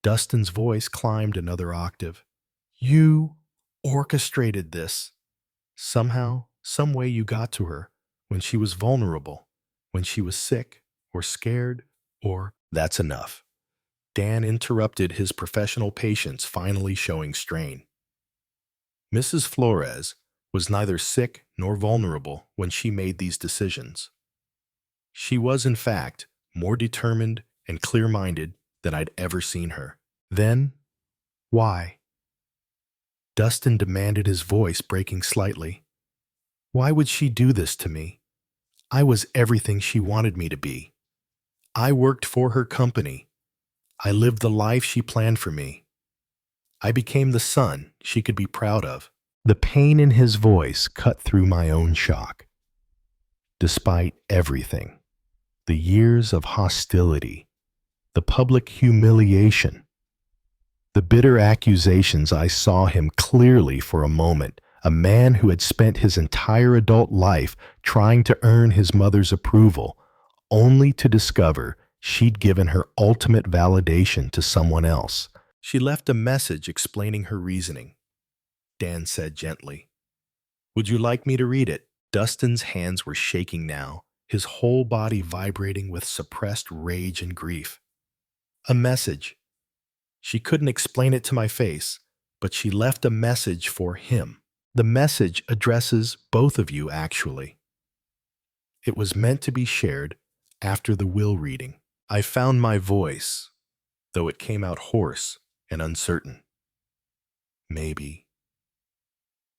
Dustin's voice climbed another octave. You orchestrated this. Somehow, some way you got to her when she was vulnerable, when she was sick or scared or... That's enough. Dan interrupted, his professional patience finally showing strain. Mrs. Flores was neither sick nor vulnerable when she made these decisions. She was, in fact, more determined and clear-minded than I'd ever seen her. Then, why? Dustin demanded, his voice breaking slightly. Why would she do this to me? I was everything she wanted me to be. I worked for her company. I lived the life she planned for me. I became the son she could be proud of. The pain in his voice cut through my own shock. Despite everything, the years of hostility, the public humiliation, the bitter accusations, I saw him clearly for a moment, a man who had spent his entire adult life trying to earn his mother's approval, only to discover she'd given her ultimate validation to someone else. She left a message explaining her reasoning, Dan said gently. Would you like me to read it? Dustin's hands were shaking now, his whole body vibrating with suppressed rage and grief. A message. She couldn't explain it to my face, but she left a message for him. The message addresses both of you, actually. It was meant to be shared after the will reading. I found my voice, though it came out hoarse and uncertain. Maybe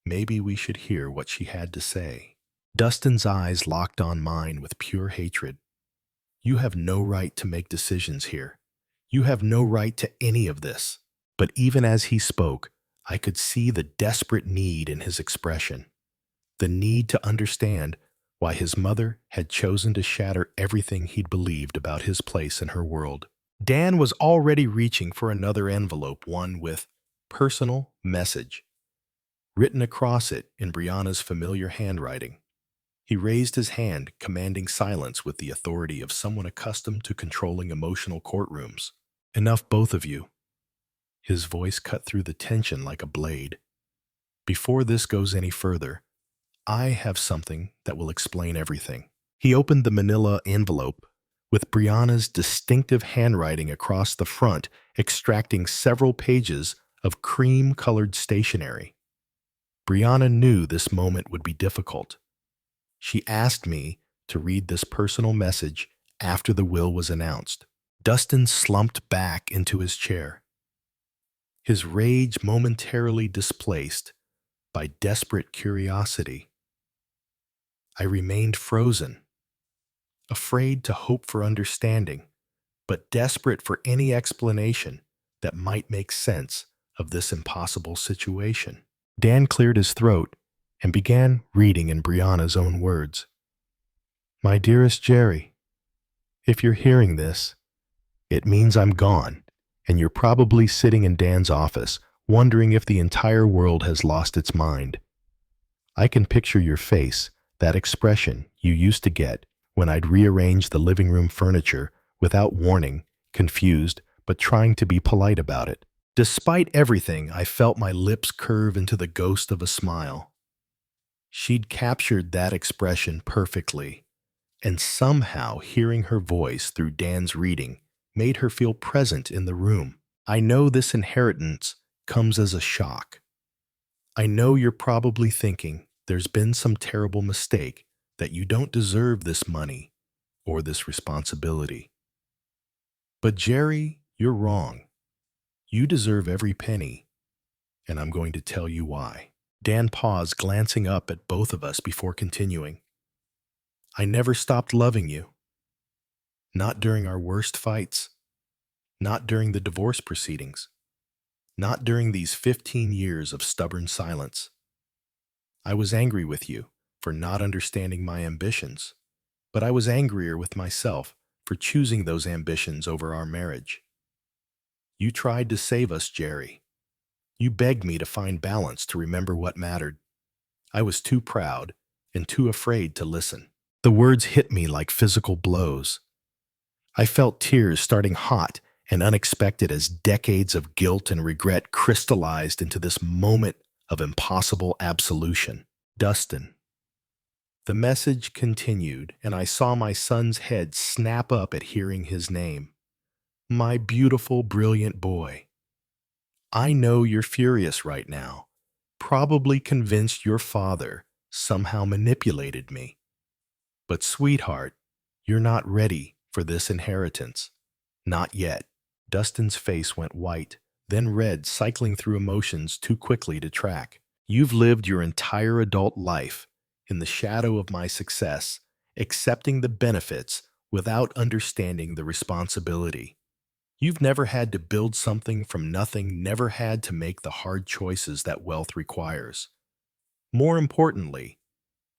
we should hear what she had to say. Dustin's eyes locked on mine with pure hatred. You have no right to make decisions here. You have no right to any of this. But even as he spoke, I could see the desperate need in his expression. The need to understand why his mother had chosen to shatter everything he'd believed about his place in her world. Dan was already reaching for another envelope, one with personal message written across it in Brianna's familiar handwriting. He raised his hand, commanding silence with the authority of someone accustomed to controlling emotional courtrooms. Enough, both of you. His voice cut through the tension like a blade. Before this goes any further, I have something that will explain everything. He opened the manila envelope, with Brianna's distinctive handwriting across the front, extracting several pages of cream-colored stationery. Brianna knew this moment would be difficult. She asked me to read this personal message after the will was announced. Dustin slumped back into his chair, his rage momentarily displaced by desperate curiosity. I remained frozen, afraid to hope for understanding, but desperate for any explanation that might make sense of this impossible situation. Dan cleared his throat and began reading in Brianna's own words. My dearest Jerry, if you're hearing this, it means I'm gone, and you're probably sitting in Dan's office, wondering if the entire world has lost its mind. I can picture your face, that expression you used to get when I'd rearrange the living room furniture without warning, confused, but trying to be polite about it. Despite everything, I felt my lips curve into the ghost of a smile. She'd captured that expression perfectly, and somehow hearing her voice through Dan's reading made her feel present in the room. I know this inheritance comes as a shock. I know you're probably thinking there's been some terrible mistake, that you don't deserve this money or this responsibility. But Jerry, you're wrong. You deserve every penny, and I'm going to tell you why. Dan paused, glancing up at both of us before continuing. I never stopped loving you. Not during our worst fights. Not during the divorce proceedings. Not during these 15 years of stubborn silence. I was angry with you for not understanding my ambitions, but I was angrier with myself for choosing those ambitions over our marriage. You tried to save us, Jerry. You begged me to find balance, to remember what mattered. I was too proud and too afraid to listen. The words hit me like physical blows. I felt tears starting hot and unexpected as decades of guilt and regret crystallized into this moment of impossible absolution. Dustin. The message continued, and I saw my son's head snap up at hearing his name. My beautiful, brilliant boy. I know you're furious right now, probably convinced your father somehow manipulated me. But sweetheart, you're not ready for this inheritance. Not yet. Dustin's face went white, then red, cycling through emotions too quickly to track. You've lived your entire adult life in the shadow of my success, accepting the benefits without understanding the responsibility. You've never had to build something from nothing, never had to make the hard choices that wealth requires. More importantly,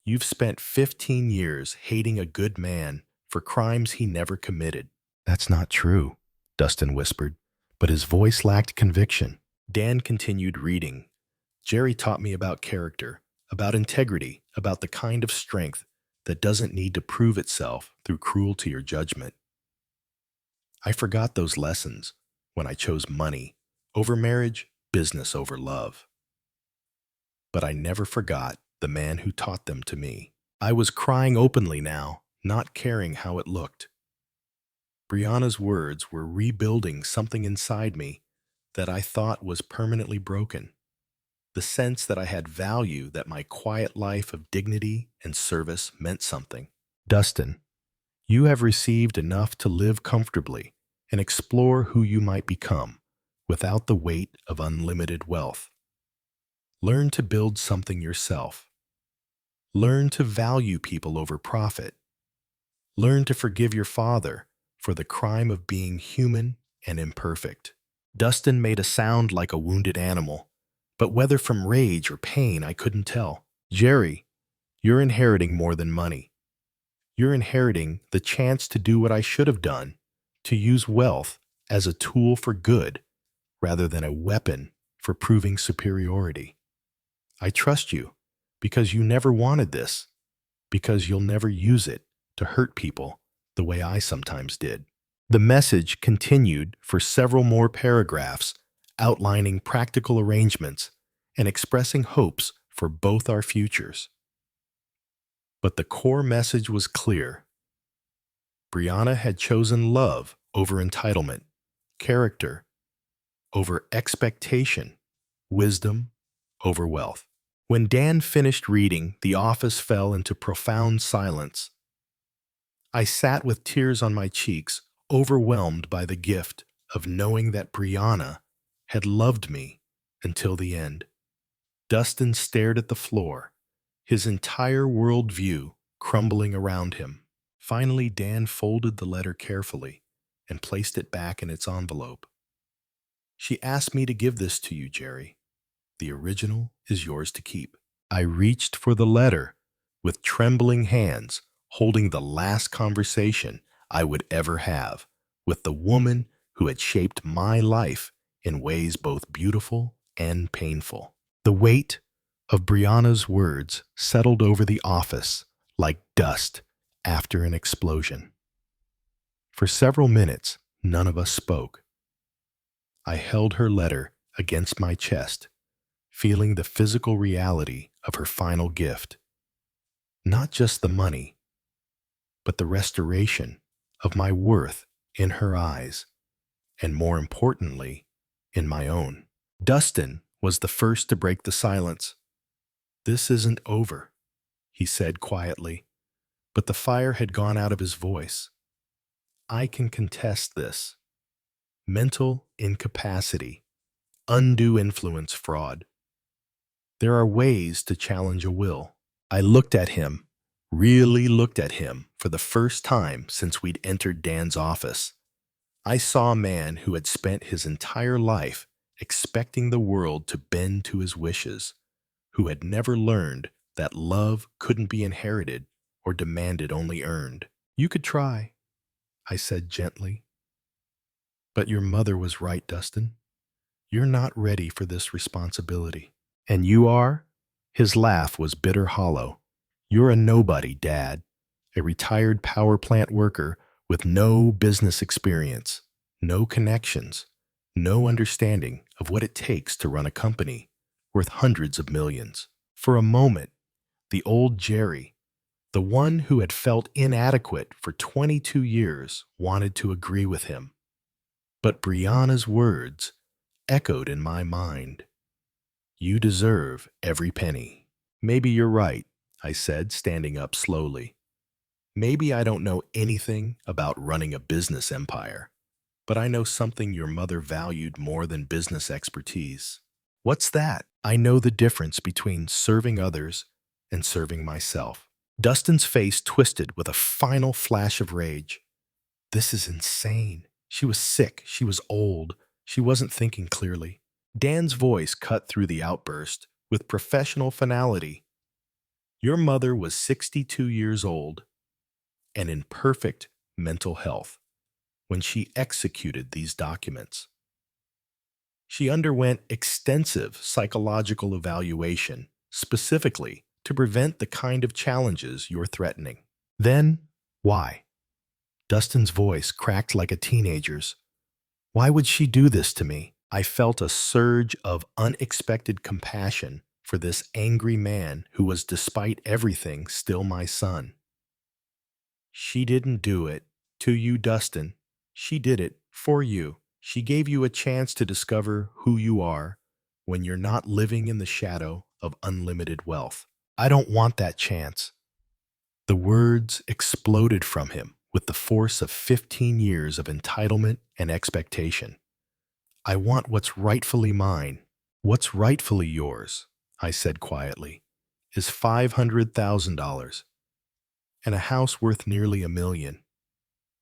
you've spent 15 years hating a good man for crimes he never committed. That's not true, Dustin whispered, but his voice lacked conviction. Dan continued reading. Jerry taught me about character, about integrity, about the kind of strength that doesn't need to prove itself through cruelty or judgment. I forgot those lessons when I chose money over marriage, business over love. But I never forgot the man who taught them to me. I was crying openly now, not caring how it looked. Brianna's words were rebuilding something inside me that I thought was permanently broken. The sense that I had value, that my quiet life of dignity and service meant something. Dustin, you have received enough to live comfortably and explore who you might become without the weight of unlimited wealth. Learn to build something yourself. Learn to value people over profit. Learn to forgive your father for the crime of being human and imperfect. Dustin made a sound like a wounded animal, but whether from rage or pain, I couldn't tell. Jerry, you're inheriting more than money. You're inheriting the chance to do what I should have done, to use wealth as a tool for good rather than a weapon for proving superiority. I trust you because you never wanted this, because you'll never use it to hurt people the way I sometimes did. The message continued for several more paragraphs, outlining practical arrangements and expressing hopes for both our futures. But the core message was clear. Brianna had chosen love over entitlement, character over expectation, wisdom over wealth. When Dan finished reading, the office fell into profound silence. I sat with tears on my cheeks, overwhelmed by the gift of knowing that Brianna had loved me until the end. Dustin stared at the floor, his entire worldview crumbling around him. Finally, Dan folded the letter carefully and placed it back in its envelope. She asked me to give this to you, Jerry. The original is yours to keep. I reached for the letter with trembling hands, holding the last conversation I would ever have with the woman who had shaped my life in ways both beautiful and painful. The weight of Brianna's words settled over the office like dust after an explosion. For several minutes, none of us spoke. I held her letter against my chest, feeling the physical reality of her final gift. Not just the money, but the restoration of my worth in her eyes, and more importantly, in my own. Dustin was the first to break the silence. "This isn't over," he said quietly, but the fire had gone out of his voice. "I can contest this. Mental incapacity, undue influence fraud. There are ways to challenge a will." I looked at him, really looked at him for the first time since we'd entered Dan's office. I saw a man who had spent his entire life expecting the world to bend to his wishes, who had never learned that love couldn't be inherited or demanded only earned. "You could try," I said gently. "But your mother was right, Dustin. You're not ready for this responsibility." "And you are?" His laugh was bitter hollow. "You're a nobody, Dad. A retired power plant worker with no business experience, no connections, no understanding of what it takes to run a company worth hundreds of millions." For a moment, the old Jerry, the one who had felt inadequate for 22 years, wanted to agree with him. But Brianna's words echoed in my mind. "You deserve every penny." "Maybe you're right," I said, standing up slowly. "Maybe I don't know anything about running a business empire, but I know something your mother valued more than business expertise." "What's that?" "I know the difference between serving others and serving myself." Dustin's face twisted with a final flash of rage. "This is insane. She was sick. She was old. She wasn't thinking clearly." Dan's voice cut through the outburst with professional finality. "Your mother was 62 years old and in perfect mental health when she executed these documents. She underwent extensive psychological evaluation specifically to prevent the kind of challenges you're threatening." "Then why?" Dustin's voice cracked like a teenager's. "Why would she do this to me?" I felt a surge of unexpected compassion for this angry man who was, despite everything, still my son. "She didn't do it to you, Dustin. She did it for you. She gave you a chance to discover who you are when you're not living in the shadow of unlimited wealth." "I don't want that chance." The words exploded from him with the force of 15 years of entitlement and expectation. "I want what's rightfully mine." "What's rightfully yours," I said quietly, "is $500,000 and a house worth nearly $1 million.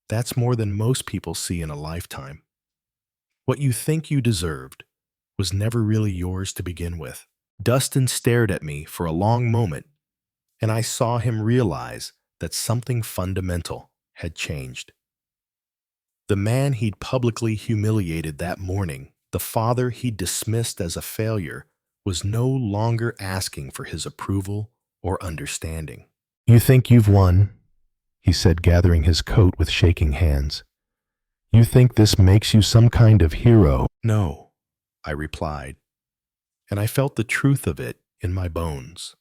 That's more than most people see in a lifetime. What you think you deserved was never really yours to begin with." Dustin stared at me for a long moment, and I saw him realize that something fundamental had changed. The man he'd publicly humiliated that morning, the father he'd dismissed as a failure, was no longer asking for his approval or understanding. "You think you've won," he said, gathering his coat with shaking hands. "You think this makes you some kind of hero." "No," I replied, and I felt the truth of it in my bones.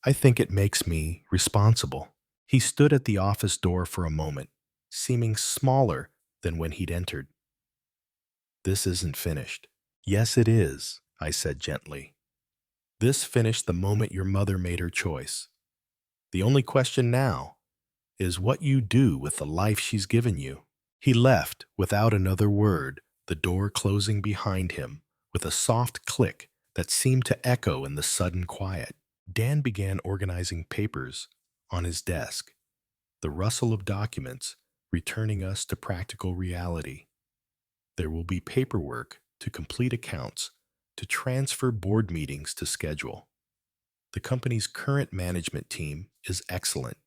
"I think it makes me responsible." He stood at the office door for a moment, seeming smaller than when he'd entered. "This isn't finished." "Yes, it is," I said gently. "This finished the moment your mother made her choice. The only question now is what you do with the life she's given you." He left without another word, the door closing behind him with a soft click that seemed to echo in the sudden quiet. Dan began organizing papers on his desk. The rustle of documents returning us to practical reality. There will be paperwork to complete accounts, to transfer board meetings to schedule. The company's current management team is excellent.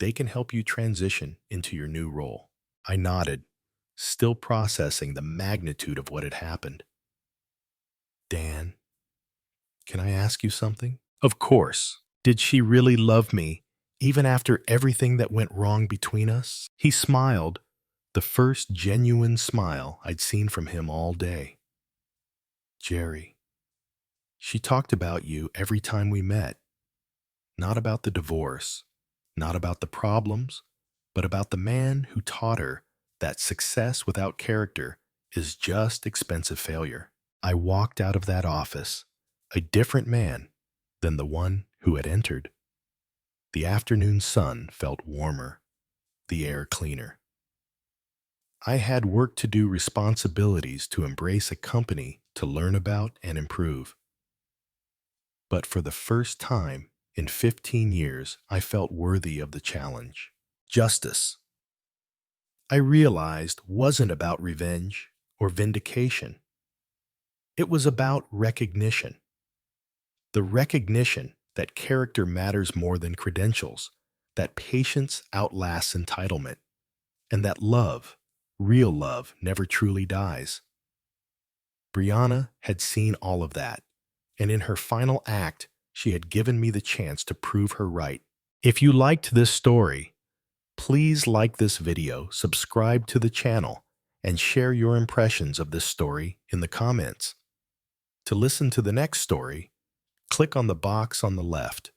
They can help you transition into your new role. I nodded, still processing the magnitude of what had happened. Dan, can I ask you something? Of course. Did she really love me, even after everything that went wrong between us? He smiled, the first genuine smile I'd seen from him all day. Jerry, she talked about you every time we met. Not about the divorce, not about the problems, but about the man who taught her that success without character is just expensive failure. I walked out of that office, a different man than the one who had entered. The afternoon sun felt warmer, the air cleaner. I had work to do, responsibilities to embrace, a company to learn about and improve. But for the first time in 15 years, I felt worthy of the challenge. Justice, I realized, wasn't about revenge or vindication. It was about recognition. The recognition that character matters more than credentials, that patience outlasts entitlement, and that love, real love, never truly dies. Brianna had seen all of that, and in her final act, she had given me the chance to prove her right. If you liked this story, please like this video, subscribe to the channel, and share your impressions of this story in the comments. To listen to the next story, click on the box on the left.